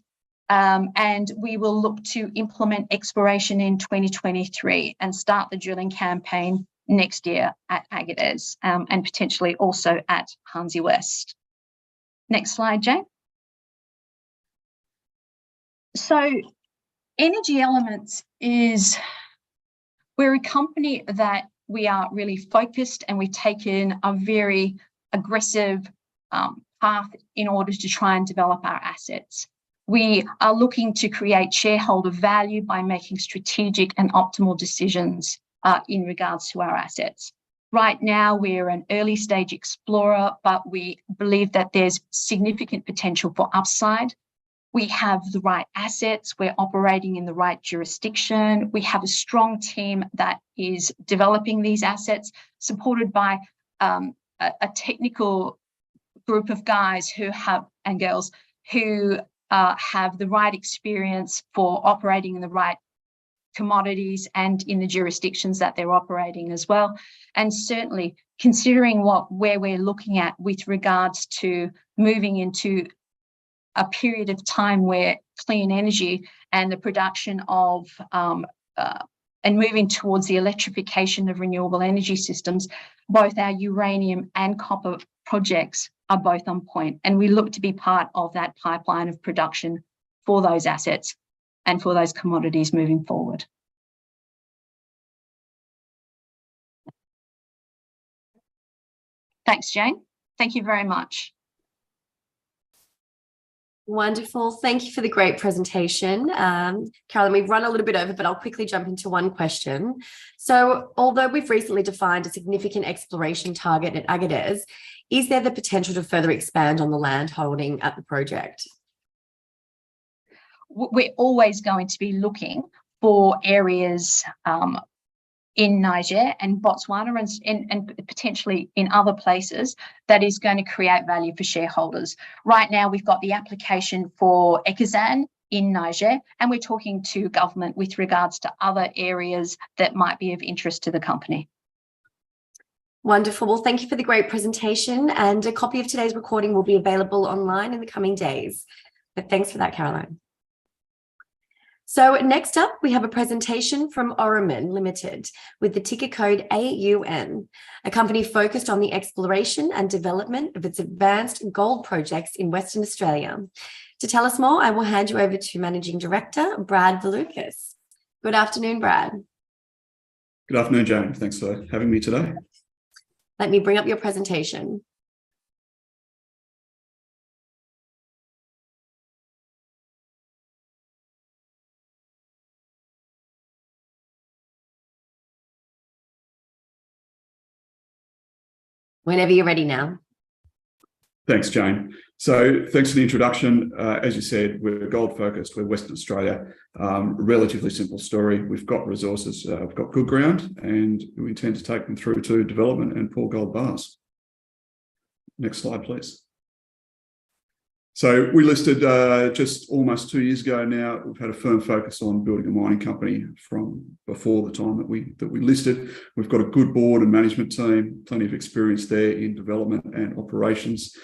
D: And we will look to implement exploration in 2023 and start the drilling campaign next year at Agadez and potentially also at Hansi West. Next slide, Jane. So ENRG Elements we're a company that we are really focused, and we've taken a very aggressive path in order to try and develop our assets. We are looking to create shareholder value by making strategic and optimal decisions in regards to our assets. Right now, we're an early stage explorer, but we believe that there's significant potential for upside. We have the right assets. We're operating in the right jurisdiction. We have a strong team that is developing these assets, supported by a technical group of guys and girls who have the right experience for operating in the right commodities and in the jurisdictions that they're operating as well. And certainly considering where we're looking at with regards to moving into a period of time where clean energy and the production of and moving towards the electrification of renewable energy systems, both our uranium and copper projects are both on point, and we look to be part of that pipeline of production for those assets and for those commodities moving forward. Thanks, Jane. Thank you very much.
A: Wonderful. Thank you for the great presentation. Carolyn, we've run a little bit over, but I'll quickly jump into one question. So although we've recently defined a significant exploration target at Agadez, is there the potential to further expand on the land holding at the project?
D: We're always going to be looking for areas in Niger and Botswana and potentially in other places that is going to create value for shareholders. Right now, we've got the application for Ekazan in Niger, and we're talking to government with regards to other areas that might be of interest to the company.
A: Wonderful. Well, thank you for the great presentation, and a copy of today's recording will be available online in the coming days. But thanks for that, Caroline. So next up, we have a presentation from Aurumin Limited with the ticker code AUN, a company focused on the exploration and development of its advanced gold projects in Western Australia. To tell us more, I will hand you over to Managing Director, Brad Valukas. Good afternoon, Brad.
E: Good afternoon, Jane. Thanks for having me today.
A: Let me bring up your presentation. Whenever you're ready now.
E: Thanks, Jane. So thanks for the introduction. As you said, we're gold focused. We're Western Australia. Relatively simple story. We've got resources, we've got good ground, and we intend to take them through to development and pour gold bars. Next slide, please. So we listed just almost 2 years ago now. We've had a firm focus on building a mining company from before the time that we listed. We've got a good board and management team, plenty of experience there in development and operations.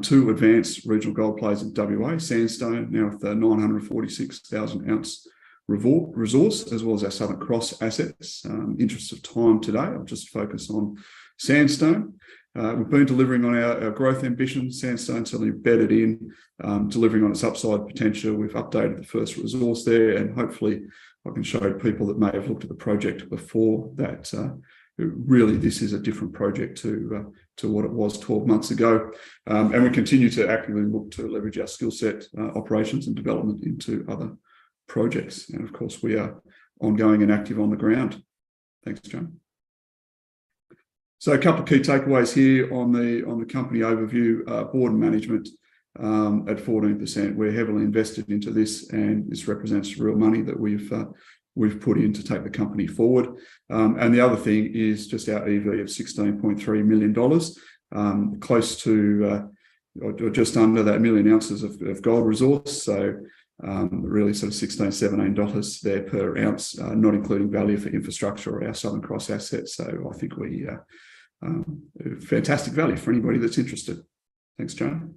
E: 2 advanced regional gold plays in WA, Sandstone, now with the 946,000 ounce resource, as well as our Southern Cross assets. Interest of time today, I'll just focus on Sandstone. We've been delivering on our growth ambitions. Sandstone certainly bedded in, delivering on its upside potential. We've updated the first resource there, and hopefully I can show people that may have looked at the project before that really this is a different project to what it was 12 months ago. And we continue to actively look to leverage our skill set, operations and development into other projects. And of course, we are ongoing and active on the ground. Thanks, John. So a couple of key takeaways here on the company overview. Board and management at 14%. We're heavily invested into this, and this represents real money that we've put in to take the company forward. And the other thing is just our EV of $16.3 million, close to or just under that 1 million ounces of gold resource. So really sort of $16, $17 there per ounce, not including value for infrastructure or our Southern Cross assets. So I think we fantastic value for anybody that's interested. Thanks, John.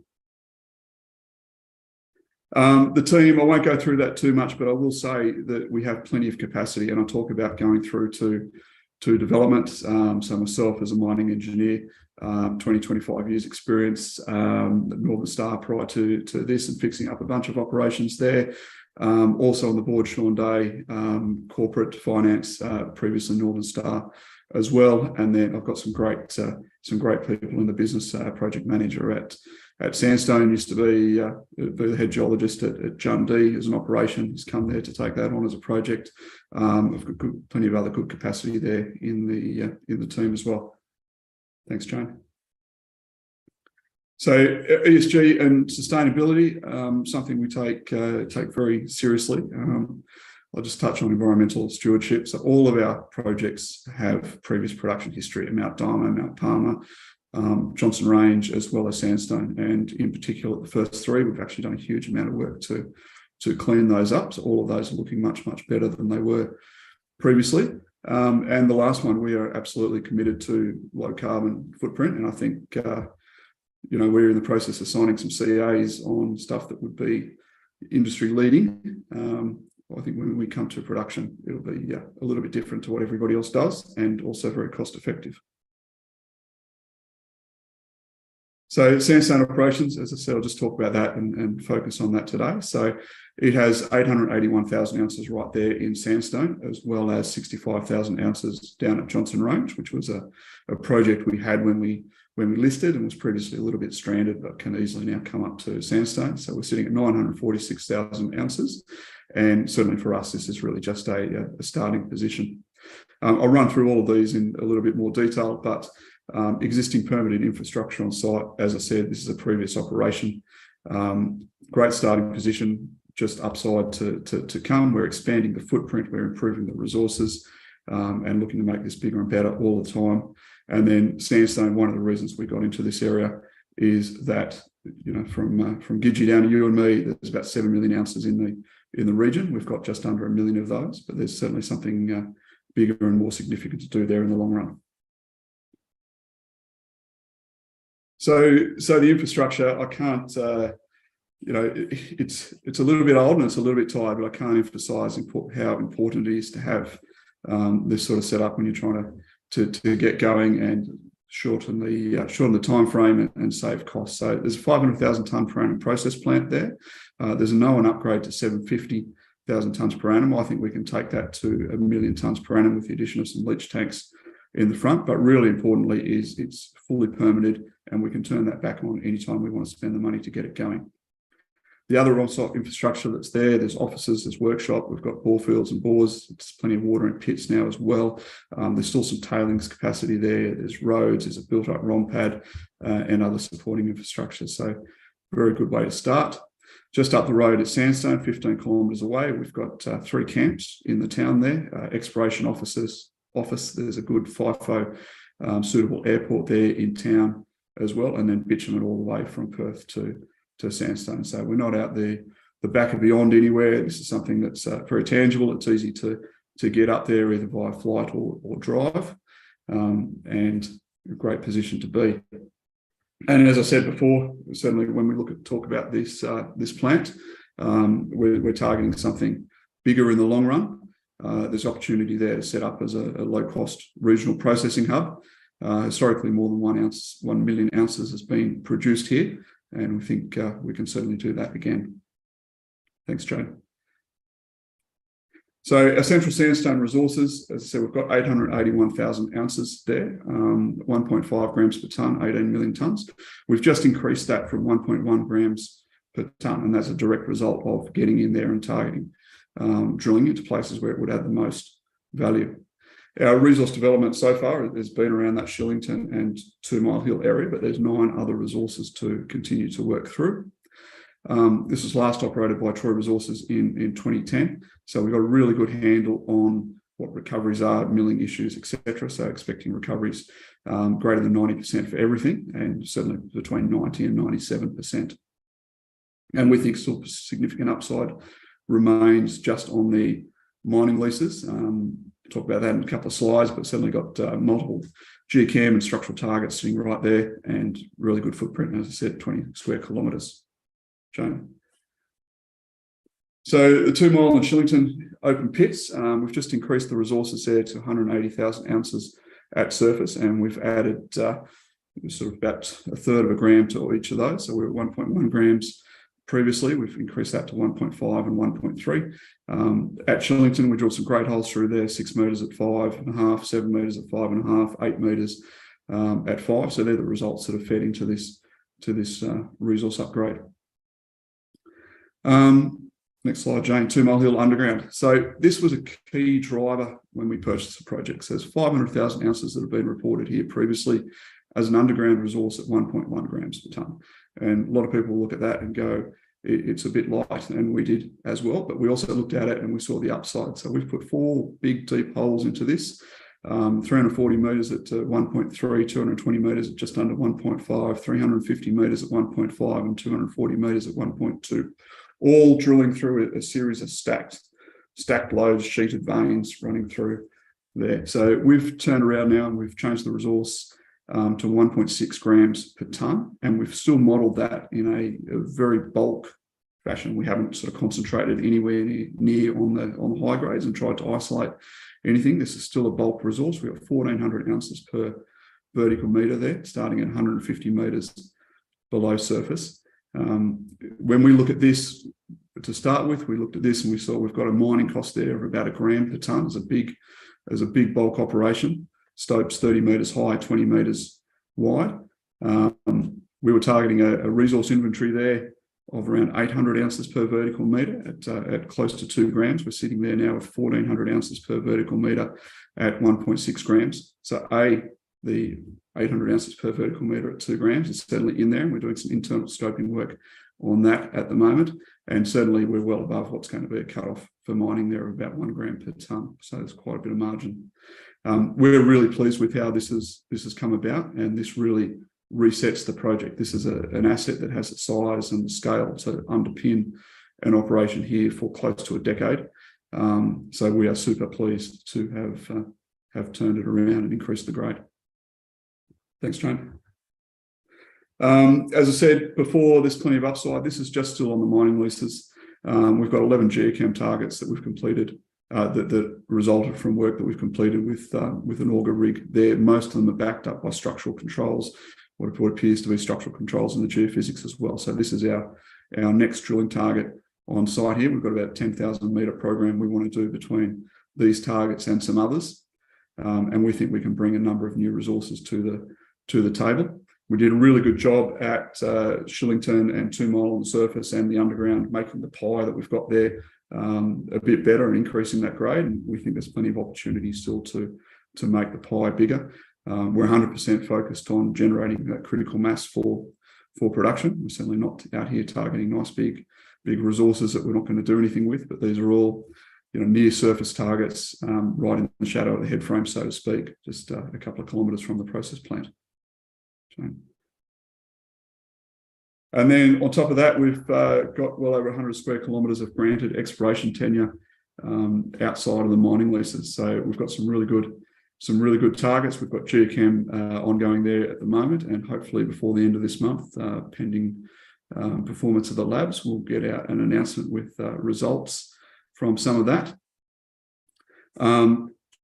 E: The team, I won't go through that too much, but I will say that we have plenty of capacity, and I'll talk about going through to development. So myself as a mining engineer, 25 years experience at Northern Star prior to this, and fixing up a bunch of operations there. Also on the board, Sean Day, corporate finance, previously Northern Star as well. And then I've got some great people in the business. Project manager at Sandstone, used to be the head geologist at Jundee as an operation. He's come there to take that on as a project. I've got plenty of other good capacity there in the team as well. Thanks, Jane. So ESG and sustainability, something we take very seriously. I'll just touch on environmental stewardship. So all of our projects have previous production history at Mount Damo, Mount Palmer, Johnson Range, as well as Sandstone. And in particular, the first 3, we've actually done a huge amount of work to clean those up. So all of those are looking much, much better than they were previously. And the last one, we are absolutely committed to low carbon footprint. And I think, we're in the process of signing some CAs on stuff that would be industry leading. I think when we come to production, it'll be a little bit different to what everybody else does, and also very cost effective. So Sandstone operations, as I said, I'll just talk about that and focus on that today. So it has 881,000 ounces right there in Sandstone, as well as 65,000 ounces down at Johnson Range, which was a project we had when we listed and was previously a little bit stranded, but can easily now come up to Sandstone. So we're sitting at 946,000 ounces. And certainly for us, this is really just a starting position. I'll run through all of these in a little bit more detail, but existing permitted infrastructure on site. As I said, this is a previous operation. Great starting position, just upside to come. We're expanding the footprint, we're improving the resources, and looking to make this bigger and better all the time. And then Sandstone, one of the reasons we got into this area is that, from Gidgee down to you and me, there's about 7 million ounces in the region. We've got just under 1 million of those, but there's certainly something bigger and more significant to do there in the long run. So the infrastructure, I can't, it's a little bit old and it's a little bit tired, but I can't emphasise how important it is to have this sort of setup when you're trying to get going and shorten the time frame and save costs. So there's a 500,000 tonne per annum process plant there. There's a known upgrade to 750,000 tonnes per annum. I think we can take that to 1 million tonnes per annum with the addition of some leach tanks in the front. But really importantly is it's fully permitted and we can turn that back on anytime we want to spend the money to get it going. The other on-site infrastructure that's there's offices, there's workshop, we've got bore fields and bores, there's plenty of water in pits now as well. There's still some tailings capacity there, there's roads, there's a built-up ROM pad and other supporting infrastructure. So very good way to start. Just up the road at Sandstone, 15 kilometres away, we've got 3 camps in the town there, exploration office, there's a good FIFO suitable airport there in town as well, and then bitumen all the way from Perth to Sandstone. So we're not out the back of beyond anywhere. This is something that's very tangible. It's easy to get up there either via flight or drive, and a great position to be. And as I said before, certainly when we talk about this plant, we're targeting something bigger in the long run. There's opportunity there to set up as a low-cost regional processing hub. Historically, more than 1 million ounces has been produced here, and we think we can certainly do that again. Thanks, Joe. So our Central Sandstone resources, as I said, we've got 881,000 ounces there, 1.5 grams per tonne, 18 million tonnes. We've just increased that from 1.1 grams per tonne, and that's a direct result of getting in there and targeting drilling into places where it would add the most value. Our resource development so far has been around that Shillington and 2 Mile Hill area, but there's 9 other resources to continue to work through. This was last operated by Troy Resources in 2010. So we've got a really good handle on what recoveries are, milling issues, etc. So expecting recoveries greater than 90% for everything, and certainly between 90 and 97%. And we think still significant upside remains just on the mining leases. Talk about that in a couple of slides, but certainly got multiple geochem and structural targets sitting right there, and really good footprint, as I said, 20 square kilometres. Jane. So the 2 Mile and Shillington open pits, we've just increased the resources there to 180,000 ounces at surface, and we've added sort of about a third of a gram to each of those. So we're at 1.1 grams previously. We've increased that to 1.5 and 1.3. At Shillington, we drilled some great holes through there, 6 metres at 5.5, 7 metres at 5.5, 8 metres at 5. So they're the results that are fed into this resource upgrade. Next slide, Jane. 2 Mile Hill underground. So this was a key driver when we purchased the project. So there's 500,000 ounces that have been reported here previously as an underground resource at 1.1 grams per tonne. And a lot of people look at that and go, it's a bit light, and we did as well. But we also looked at it and we saw the upside. So we've put 4 big deep holes into this, 340 metres at 1.3, 220 metres at just under 1.5, 350 metres at 1.5, and 240 metres at 1.2. All drilling through a series of stacked loads, sheeted veins running through there. So we've turned around now and we've changed the resource to 1.6 grams per tonne, and we've still modelled that in a very bulk fashion. We haven't sort of concentrated anywhere near on the high grades and tried to isolate anything. This is still a bulk resource. We've got 1,400 ounces per vertical metre there, starting at 150 metres below surface. When we look at this to start with, we looked at this and we saw we've got a mining cost there of about 1 gram per tonne. As a big bulk operation, stopes 30 metres high, 20 metres wide. We were targeting a resource inventory there of around 800 ounces per vertical metre at close to 2 grams. We're sitting there now with 1,400 ounces per vertical metre at 1.6 grams. So the 800 ounces per vertical metre at 2 grams is certainly in there, and we're doing some internal scoping work on that at the moment. And certainly we're well above what's going to be a cut-off for mining there of about 1 gram per tonne. So there's quite a bit of margin. We're really pleased with how this has come about, and this really resets the project. This is an asset that has the size and the scale to underpin an operation here for close to a decade. So we are super pleased to have turned it around and increased the grade. Thanks, Jane. As I said before, there's plenty of upside. This is just still on the mining leases. We've got 11 geochem targets that we've completed that resulted from work that we've completed with an auger rig there. Most of them are backed up by structural controls, what appears to be structural controls in the geophysics as well. So this is our next drilling target on site here. We've got about a 10,000 metre program we want to do between these targets and some others. And we think we can bring a number of new resources to the table. We did a really good job at Shillington and 2 Mile on the surface and the underground, making the pie that we've got there a bit better and increasing that grade. And we think there's plenty of opportunity still to make the pie bigger. We're 100% focused on generating that critical mass for production. We're certainly not out here targeting nice big resources that we're not going to do anything with, but these are all near surface targets, right in the shadow of the head frame, so to speak, just a couple of kilometres from the process plant. And then on top of that, we've got well over 100 square kilometres of granted exploration tenure outside of the mining leases. So we've got some really good targets. We've got geochem ongoing there at the moment, and hopefully before the end of this month, pending performance of the labs, we'll get out an announcement with results from some of that.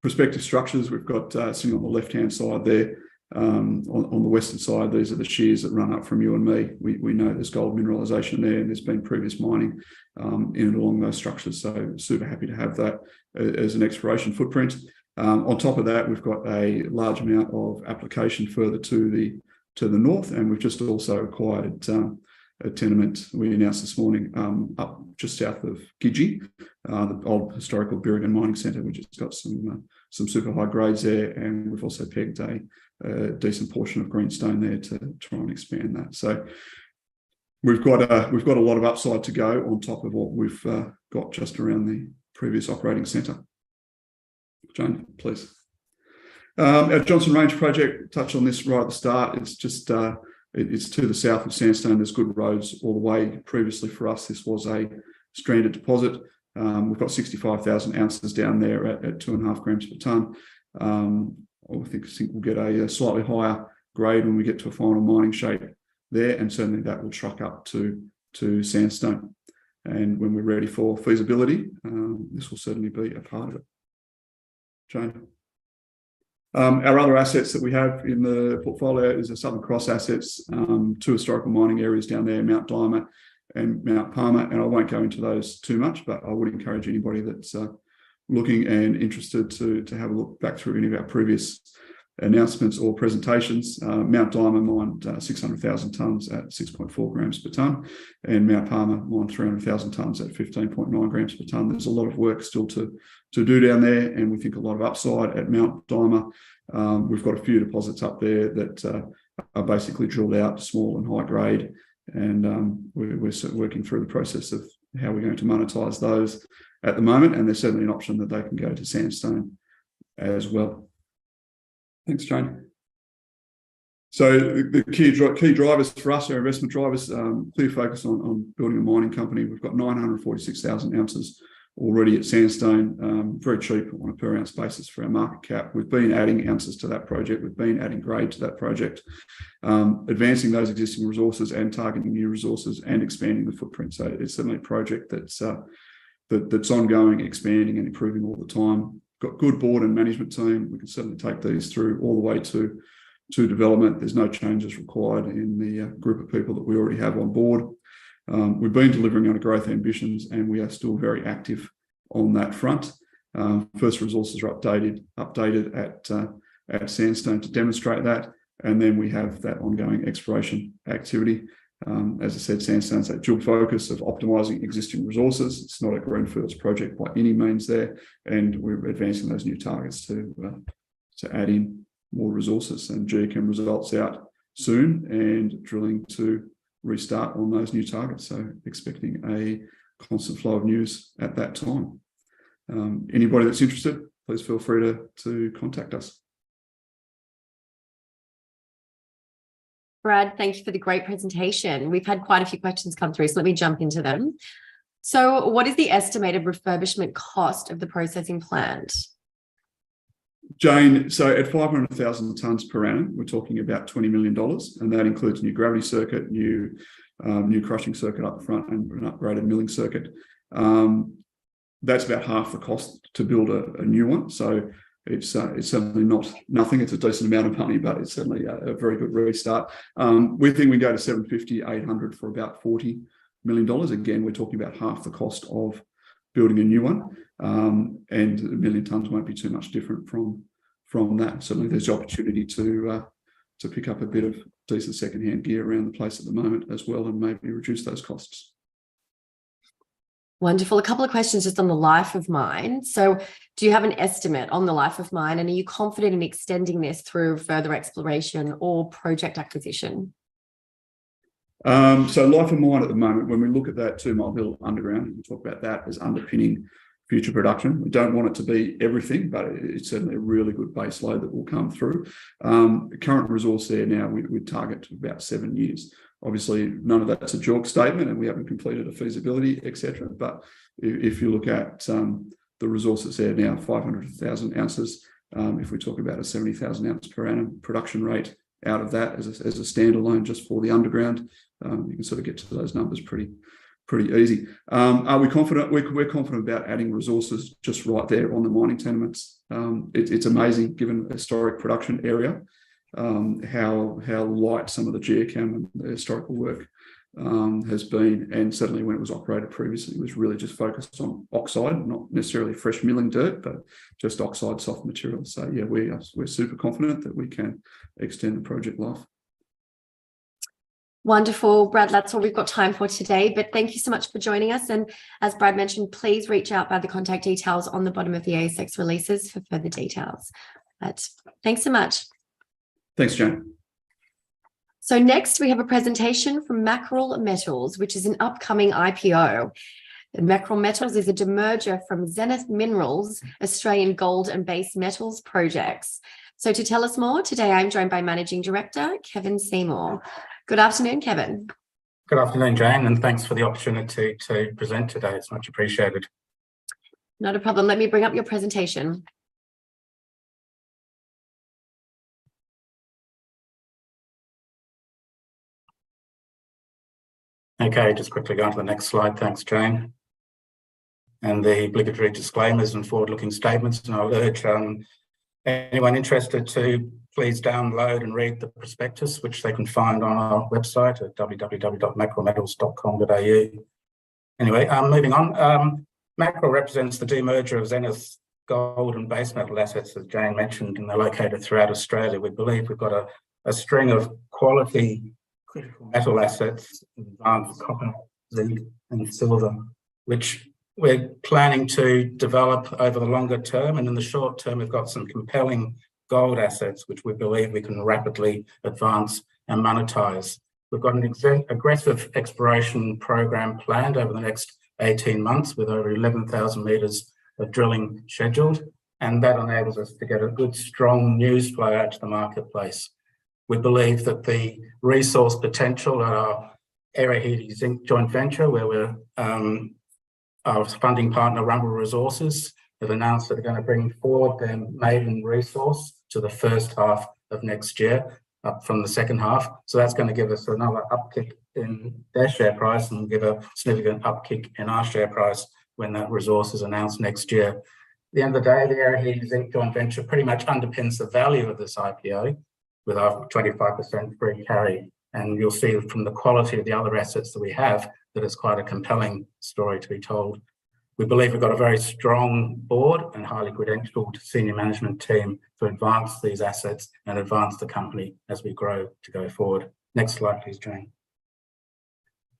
E: Prospective structures, we've got sitting on the left-hand side there. On the western side, these are the shears that run up from you and me. We know there's gold mineralisation there, and there's been previous mining in and along those structures. So super happy to have that as an exploration footprint. On top of that, we've got a large amount of application further to the north, and we've just also acquired a tenement we announced this morning up just south of Gidgee, the old historical Birrigan Mining Centre, which has got some super high grades there, and we've also pegged a decent portion of greenstone there to try and expand that. So we've got a lot of upside to go on top of what we've got just around the previous operating centre. Jane, please. Our Johnson Range project, touch on this right at the start. It's just it's to the south of Sandstone. There's good roads all the way. Previously for us, this was a stranded deposit. We've got 65,000 ounces down there at 2.5 grams per tonne. I think we'll get a slightly higher grade when we get to a final mining shape there, and certainly that will truck up to Sandstone. And when we're ready for feasibility, this will certainly be a part of it. Jane. Our other assets that we have in the portfolio is the Southern Cross assets, 2 historical mining areas down there, Mount Dimer and Mount Palmer, and I won't go into those too much, but I would encourage anybody that's looking and interested to have a look back through any of our previous announcements or presentations. Mount Dimer mined 600,000 tonnes at 6.4 grams per tonne, and Mount Palmer mined 300,000 tonnes at 15.9 grams per tonne. There's a lot of work still to do down there, and we think a lot of upside at Mount Dimer. We've got a few deposits up there that are basically drilled out, small and high grade, and we're working through the process of how we're going to monetize those at the moment, and there's certainly an option that they can go to Sandstone as well. Thanks, Jane. So the key drivers for us, our investment drivers, clear focus on building a mining company. We've got 946,000 ounces already at Sandstone, very cheap on a per ounce basis for our market cap. We've been adding ounces to that project. We've been adding grade to that project, advancing those existing resources and targeting new resources and expanding the footprint. So it's certainly a project that's ongoing, expanding and improving all the time. Got good board and management team. We can certainly take these through all the way to development. There's no changes required in the group of people that we already have on board. We've been delivering on our growth ambitions, and we are still very active on that front. First resources are updated at Sandstone to demonstrate that, and then we have that ongoing exploration activity. As I said, Sandstone's that dual focus of optimising existing resources. It's not a greenfields project by any means there, and we're advancing those new targets to add in more resources, and geochem results out soon and drilling to restart on those new targets. So expecting a constant flow of news at that time. Anybody that's interested, please feel free to contact us.
A: Brad, thank you for the great presentation. We've had quite a few questions come through, so let me jump into them. So what is the estimated refurbishment cost of the processing plant?
E: Jane, so at 500,000 tonnes per annum, we're talking about $20 million, and that includes new gravity circuit, new crushing circuit up front, and an upgraded milling circuit. That's about half the cost to build a new one. So it's certainly not nothing. It's a decent amount of money, but it's certainly a very good restart. We think we go to 750, 800 for about $40 million. Again, we're talking about half the cost of building a new one, and 1 million tonnes won't be too much different from that. Certainly, there's the opportunity to pick up a bit of decent secondhand gear around the place at the moment as well, and maybe reduce those costs.
A: Wonderful. A couple of questions just on the life of mine. So do you have an estimate on the life of mine, and are you confident in extending this through further exploration or project acquisition?
E: So life of mine at the moment, when we look at that 2 Mile Hill underground, we talk about that as underpinning future production. We don't want it to be everything, but it's certainly a really good base load that will come through. The current resource there now, we target to about 7 years. Obviously, none of that's a JORC statement, and we haven't completed a feasibility, etc. But if you look at the resource that's there now, 500,000 ounces, if we talk about a 70,000 ounce per annum production rate out of that as a standalone just for the underground, you can sort of get to those numbers pretty easy. Are we confident? We're confident about adding resources just right there on the mining tenements. It's amazing, given the historic production area, how light some of the geochem and the historical work has been, and certainly when it was operated previously, it was really just focused on oxide, not necessarily fresh milling dirt, but just oxide soft material. So yeah, we're super confident that we can extend the project life.
A: Wonderful, Brad. That's all we've got time for today, but thank you so much for joining us. And as Brad mentioned, please reach out by the contact details on the bottom of the ASX releases for further details. But thanks so much.
E: Thanks, Jane.
A: So next we have a presentation from Mackerel Metals, which is an upcoming IPO. Mackerel Metals is a demerger from Zenith Minerals, Australian gold and base metals projects. So to tell us more, today I'm joined by Managing Director, Kevin Seymour. Good afternoon, Kevin.
F: Good afternoon, Jane, and thanks for the opportunity to present today. It's much appreciated.
A: Not a problem. Let me bring up your presentation.
F: Okay, just quickly go on to the next slide. Thanks, Jane. And the obligatory disclaimers and forward-looking statements. And I'll urge anyone interested to please download and read the prospectus, which they can find on our website at www.mackerelmetals.com.au. Anyway, moving on. Mackerel represents the demerger of Zenith gold and base metal assets, as Jane mentioned, and they're located throughout Australia. We believe we've got a string of quality critical metal assets, advanced copper, zinc and silver, which we're planning to develop over the longer term. And in the short term, we've got some compelling gold assets, which we believe we can rapidly advance and monetize. We've got an aggressive exploration program planned over the next 18 months with over 11,000 metres of drilling scheduled. And that enables us to get a good, strong news flow out to the marketplace. We believe that the resource potential at our Aurumin zinc joint venture, where we're our funding partner, Rumble Resources, have announced that they're going to bring forward their maiden resource to the first half of next year, up from the second half. So that's going to give us another upkick in their share price and give a significant upkick in our share price when that resource is announced next year. At the end of the day, the Aurumin zinc joint venture pretty much underpins the value of this IPO with our 25% free carry. And you'll see from the quality of the other assets that we have that it's quite a compelling story to be told. We believe we've got a very strong board and highly credentialed senior management team to advance these assets and advance the company as we grow to go forward. Next slide, please, Jane.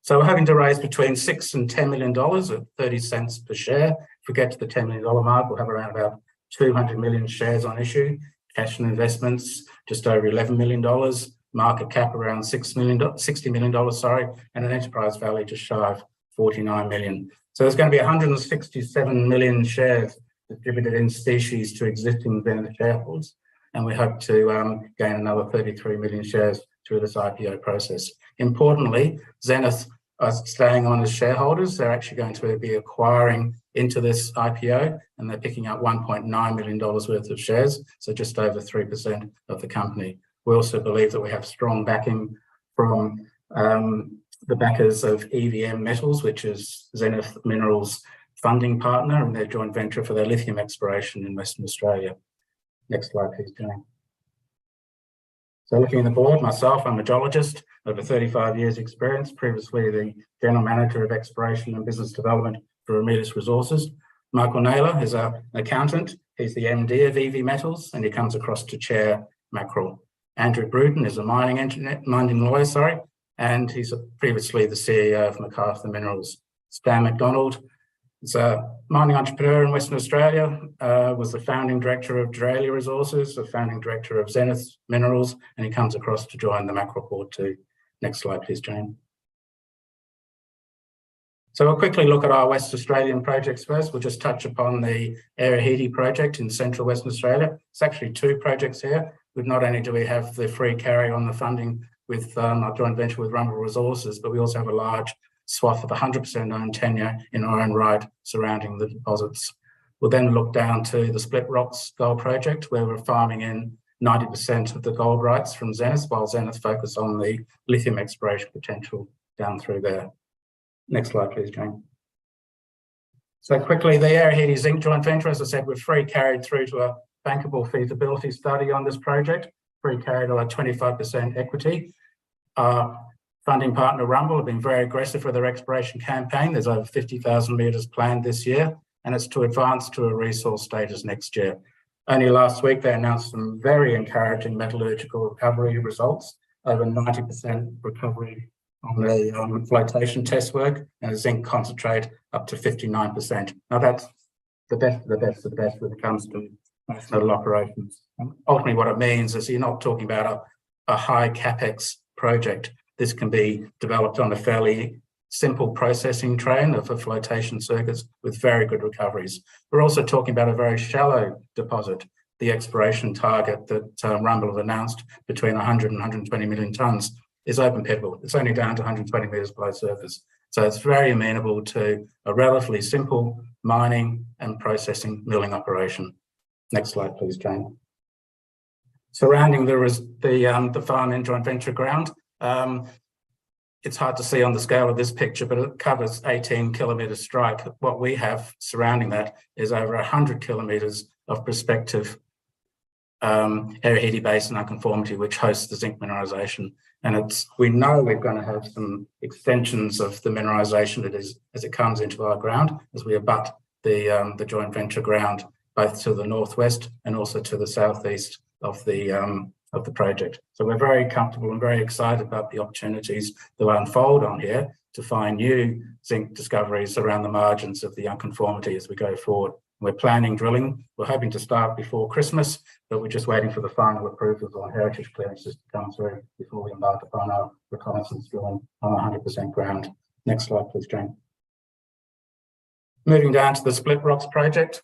F: So we're hoping to raise between $6 and $10 million at 30 cents per share. If we get to the $10 million mark, we'll have around about 200 million shares on issue, cash and investments just over $11 million, market cap around $60 million, and an enterprise value just shy of 49 million. So there's going to be 167 million shares distributed in specie to existing Zenith shareholders, and we hope to gain another 33 million shares through this IPO process. Importantly, Zenith are staying on as shareholders. They're actually going to be acquiring into this IPO, and they're picking up $1.9 million worth of shares, so just over 3% of the company. We also believe that we have strong backing from the backers of EVM Metals, which is Zenith Minerals' funding partner, and their joint venture for their lithium exploration in Western Australia. Next slide, please, Jane. So looking at the board, myself, I'm a geologist, over 35 years experience, previously the General Manager of Exploration and Business Development for Ramelius Resources. Michael Naylor is an accountant. He's the MD of EV Metals, and he comes across to chair Mackerel. Andrew Bruton is a mining lawyer, and he's previously the CEO of MacArthur Minerals. Stan McDonald is a mining entrepreneur in Western Australia, was the founding director of Aurelia Resources, the founding director of Zenith Minerals, and he comes across to join the Mackerel board too. Next slide, please, Jane. So we'll quickly look at our West Australian projects first. We'll just touch upon the Aurumin project in central Western Australia. It's actually two projects here. Not only do we have the free carry on the funding with our joint venture with Rumble Resources, but we also have a large swath of 100% owned tenure in our own right surrounding the deposits. We'll then look down to the Split Rocks gold project, where we're farming in 90% of the gold rights from Zenith, while Zenith focus on the lithium exploration potential down through there. Next slide, please, Jane. So quickly, the Aurumin zinc joint venture, as I said, we're free carried through to a bankable feasibility study on this project, free carried on 25% equity. Funding partner Rumble have been very aggressive with their exploration campaign. There's over 50,000 metres planned this year, and it's to advance to a resource status next year. Only last week, they announced some very encouraging metallurgical recovery results, over 90% recovery on the flotation test work, and a zinc concentrate up to 59%. Now that's the best of the best of the best when it comes to metal operations. And ultimately what it means is you're not talking about a high capex project. This can be developed on a fairly simple processing train of flotation circuits with very good recoveries. We're also talking about a very shallow deposit. The exploration target that Rumble have announced between 100 and 120 million tonnes is open pitable. It's only down to 120 metres below surface. So it's very amenable to a relatively simple mining and processing milling operation. Next slide, please, Jane. Surrounding the farm in joint venture ground, it's hard to see on the scale of this picture, but it covers 18 kilometre strike. What we have surrounding that is over 100 kilometres of prospective Aurumin Basin unconformity, which hosts the zinc mineralisation. And we know we're going to have some extensions of the mineralisation as it comes into our ground, as we abut the joint venture ground, both to the northwest and also to the southeast of the project. So we're very comfortable and very excited about the opportunities that will unfold on here to find new zinc discoveries around the margins of the unconformity as we go forward. We're planning drilling. We're hoping to start before Christmas, but we're just waiting for the final approvals on heritage clearances to come through before we embark upon our reconnaissance drilling on 100% ground. Next slide, please, Jane. Moving down to the Split Rocks project.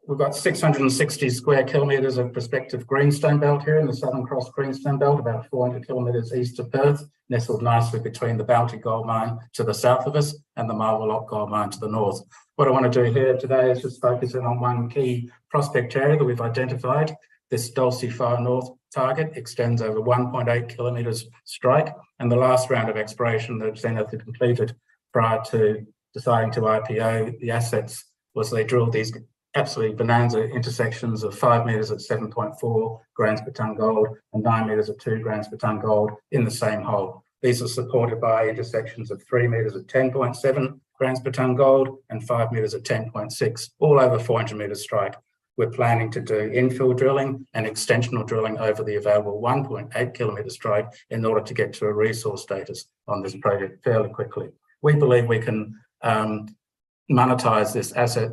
F: We've got 660 square kilometres of prospective greenstone belt here in the Southern Cross Greenstone Belt, about 400 kilometres east of Perth, nestled nicely between the Bounty gold mine to the south of us and the Marble Lock gold mine to the north. What I want to do here today is just focus in on one key prospect area that we've identified. This Dulce Far North target extends over 1.8 kilometres strike, and the last round of exploration that Zenith had completed prior to deciding to IPO the assets was they drilled these absolutely bonanza intersections of 5 metres at 7.4 grams per tonne gold and 9 metres at 2 grams per tonne gold in the same hole. These are supported by intersections of 3 metres at 10.7 grams per tonne gold and 5 metres at 10.6, all over 400 metres strike. We're planning to do infill drilling and extensional drilling over the available 1.8 kilometre strike in order to get to a resource status on this project fairly quickly. We believe we can monetize this asset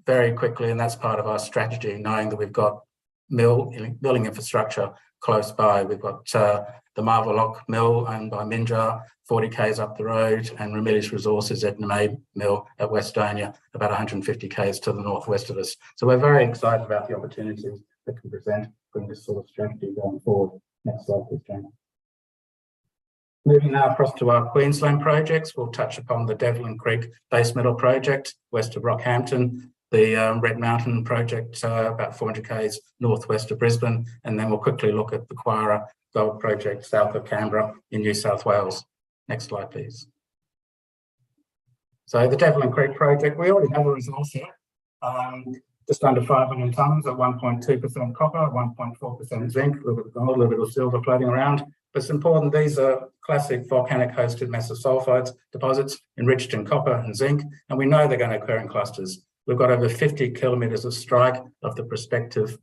F: very quickly, and that's part of our strategy, knowing that we've got milling infrastructure close by. We've got the Marble Lock mill owned by Minjar, 40 k's up the road, and Ramelius Resources Edna May mill at Westonia, about 150 k's to the northwest of us. So we're very excited about the opportunities that can present from this sort of strategy going forward. Next slide, please, Jane. Moving now across to our Queensland projects, we'll touch upon the Devlin Creek base metal project west of Rockhampton, the Red Mountain project about 400 k's northwest of Brisbane, and then we'll quickly look at the Quara gold project south of Canberra in New South Wales. Next slide, please. So the Devlin Creek project, we already have a resource here, just under 5 million tonnes at 1.2% copper, 1.4% zinc, a little bit of gold, a little bit of silver floating around. But it's important, these are classic volcanic hosted massive sulfides deposits enriched in copper and zinc, and we know they're going to occur in clusters. We've got over 50 kilometres of strike of the prospective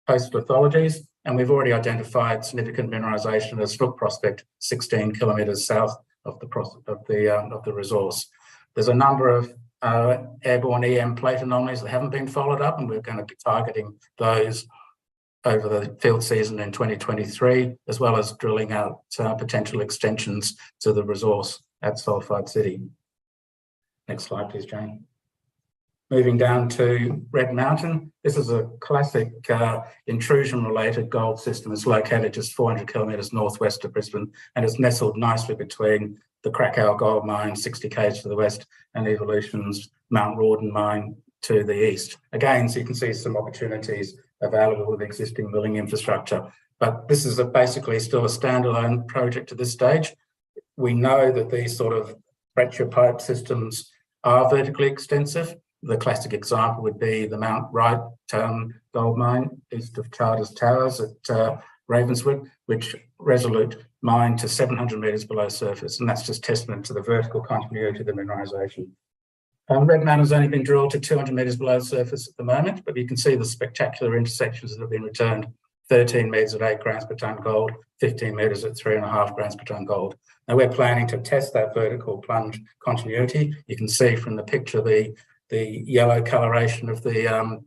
F: host lithologies, and we've already identified significant mineralisation as Snook Prospect 16 kilometres south of the resource. There's a number of airborne EM plate anomalies that haven't been followed up, and we're going to be targeting those over the field season in 2023, as well as drilling out potential extensions to the resource at Sulphide City. Next slide, please, Jane. Moving down to Red Mountain, this is a classic intrusion-related gold system. It's located just 400 kilometres northwest of Brisbane, and it's nestled nicely between the Krakow gold mine, 60 k's to the west, and Evolution's Mount Rawdon mine to the east. Again, so you can see some opportunities available with existing milling infrastructure. But this is basically still a standalone project at this stage. We know that these sort of fracture pipe systems are vertically extensive. The classic example would be the Mount Wright gold mine east of Charters Towers at Ravenswood, which Resolute mined to 700 metres below surface, and that's just testament to the vertical continuity of the mineralisation. Red Mountain's only been drilled to 200 metres below surface at the moment, but you can see the spectacular intersections that have been returned. 13 metres at 8 grams per tonne gold, 15 metres at 3.5 grams per tonne gold. Now we're planning to test that vertical plunge continuity. You can see from the picture the yellow coloration of the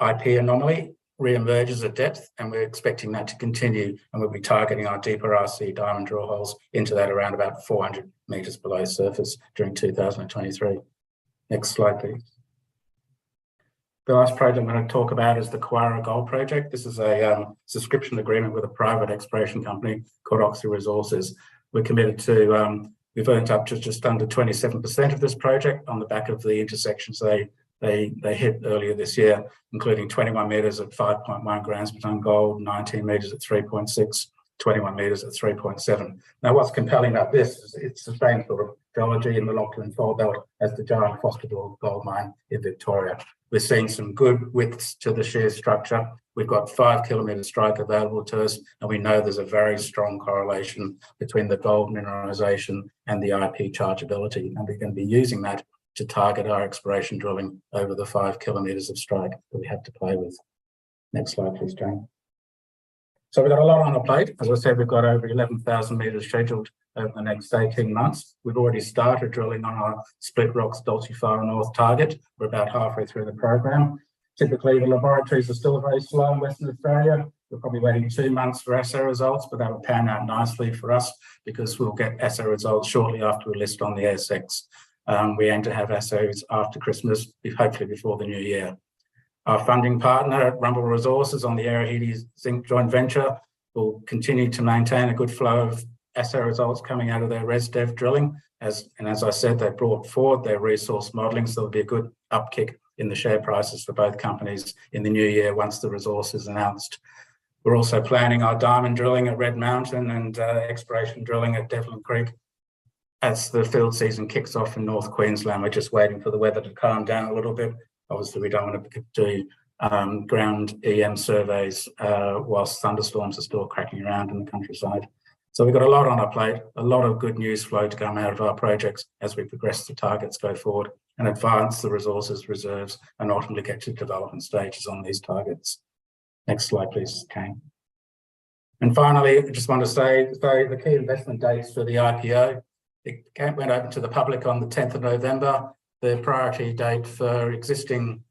F: IP anomaly re-emerges at depth, and we're expecting that to continue, and we'll be targeting our deeper RC diamond drill holes into that around about 400 metres below surface during 2023. Next slide, please. The last project I'm going to talk about is the Quara Gold Project. This is a subscription agreement with a private exploration company called Oxy Resources. We're committed to, we've earned up to just under 27% of this project on the back of the intersections they hit earlier this year, including 21 metres at 5.1 grams per tonne gold, 19 metres at 3.6, 21 metres at 3.7. Now, what's compelling about this is it's the same sort of geology in the Lachlan Fold Belt as the giant Fosterville gold mine in Victoria. We're seeing some good widths to the shear structure. We've got 5 kilometre strike available to us, and we know there's a very strong correlation between the gold mineralisation and the IP chargeability, and we're going to be using that to target our exploration drilling over the 5 kilometres of strike that we have to play with. Next slide, please, Jane. So we've got a lot on our plate. As I said, we've got over 11,000 metres scheduled over the next 18 months. We've already started drilling on our Split Rocks Dulcifara North target. We're about halfway through the program. Typically, the laboratories are still very slow in Western Australia. We're probably waiting 2 months for assay results, but that will pan out nicely for us because we'll get assay results shortly after we list on the ASX. We aim to have assays after Christmas, hopefully before the new year. Our funding partner at Rumble Resources on the Arahidi Zinc joint venture will continue to maintain a good flow of assay results coming out of their ResDev drilling. As I said, they brought forward their resource modelling, so there'll be a good upkick in the share prices for both companies in the new year once the resource is announced. We're also planning our diamond drilling at Red Mountain and exploration drilling at Devlin Creek as the field season kicks off in North Queensland. We're just waiting for the weather to calm down a little bit. Obviously, we don't want to do ground EM surveys whilst thunderstorms are still cracking around in the countryside. So we've got a lot on our plate, a lot of good news flow to come out of our projects as we progress the targets go forward and advance the resources, reserves, and ultimately get to development stages on these targets. Next slide, please, Kane. And finally, I just want to say the key investment dates for the IPO. It went open to the public on the 10th of November. The priority date for existing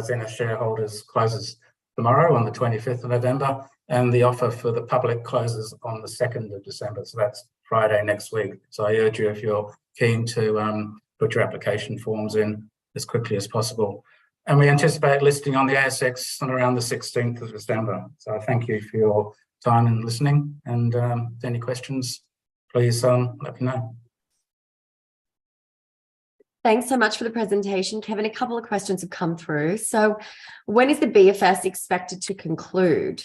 F: Zenith shareholders closes tomorrow on the 25th of November, and the offer for the public closes on the 2nd of December. So that's Friday next week. So I urge you, if you're keen to put your application forms in as quickly as possible. And we anticipate listing on the ASX on around the 16th of December. So I thank you for your time and listening, and any questions, please let me know.
A: Thanks so much for the presentation, Kevin. A couple of questions have come through. So when is the BFS expected to conclude?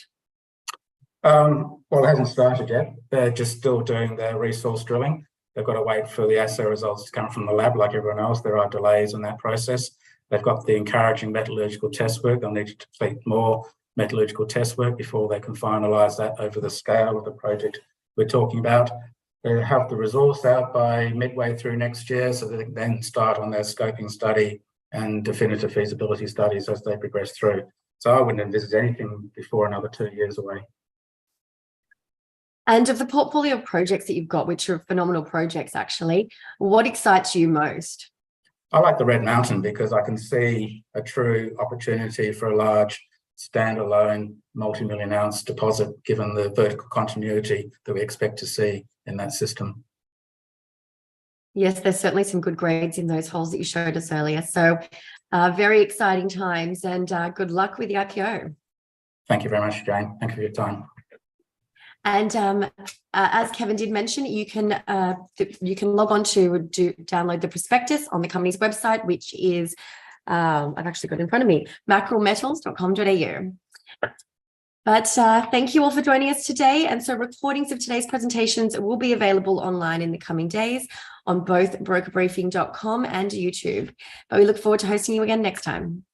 F: Well, it hasn't started yet. They're just still doing their resource drilling. They've got to wait for the assay results to come from the lab like everyone else. There are delays in that process. They've got the encouraging metallurgical test work. They'll need to complete more metallurgical test work before they can finalise that over the scale of the project we're talking about. They have the resource out by midway through next year, so they can then start on their scoping study and definitive feasibility studies as they progress through. So I wouldn't envisage anything before another 2 years away.
A: And of the portfolio of projects that you've got, which are phenomenal projects actually, what excites you most?
F: I like the Red Mountain because I can see a true opportunity for a large standalone multi-million ounce deposit given the vertical continuity that we expect to see in that system.
A: Yes, there's certainly some good grades in those holes that you showed us earlier. So very exciting times, and good luck with the IPO. Thank
F: you very much, Jane. Thank you for your time.
A: And as Kevin did mention, you can log on to download the prospectus on the company's website, which is, I've actually got it in front of me, mackerelmetals.com.au. But thank you all for joining us today. And so recordings of today's presentations will be available online in the coming days on both brokerbriefing.com and YouTube. But we look forward to hosting you again next time.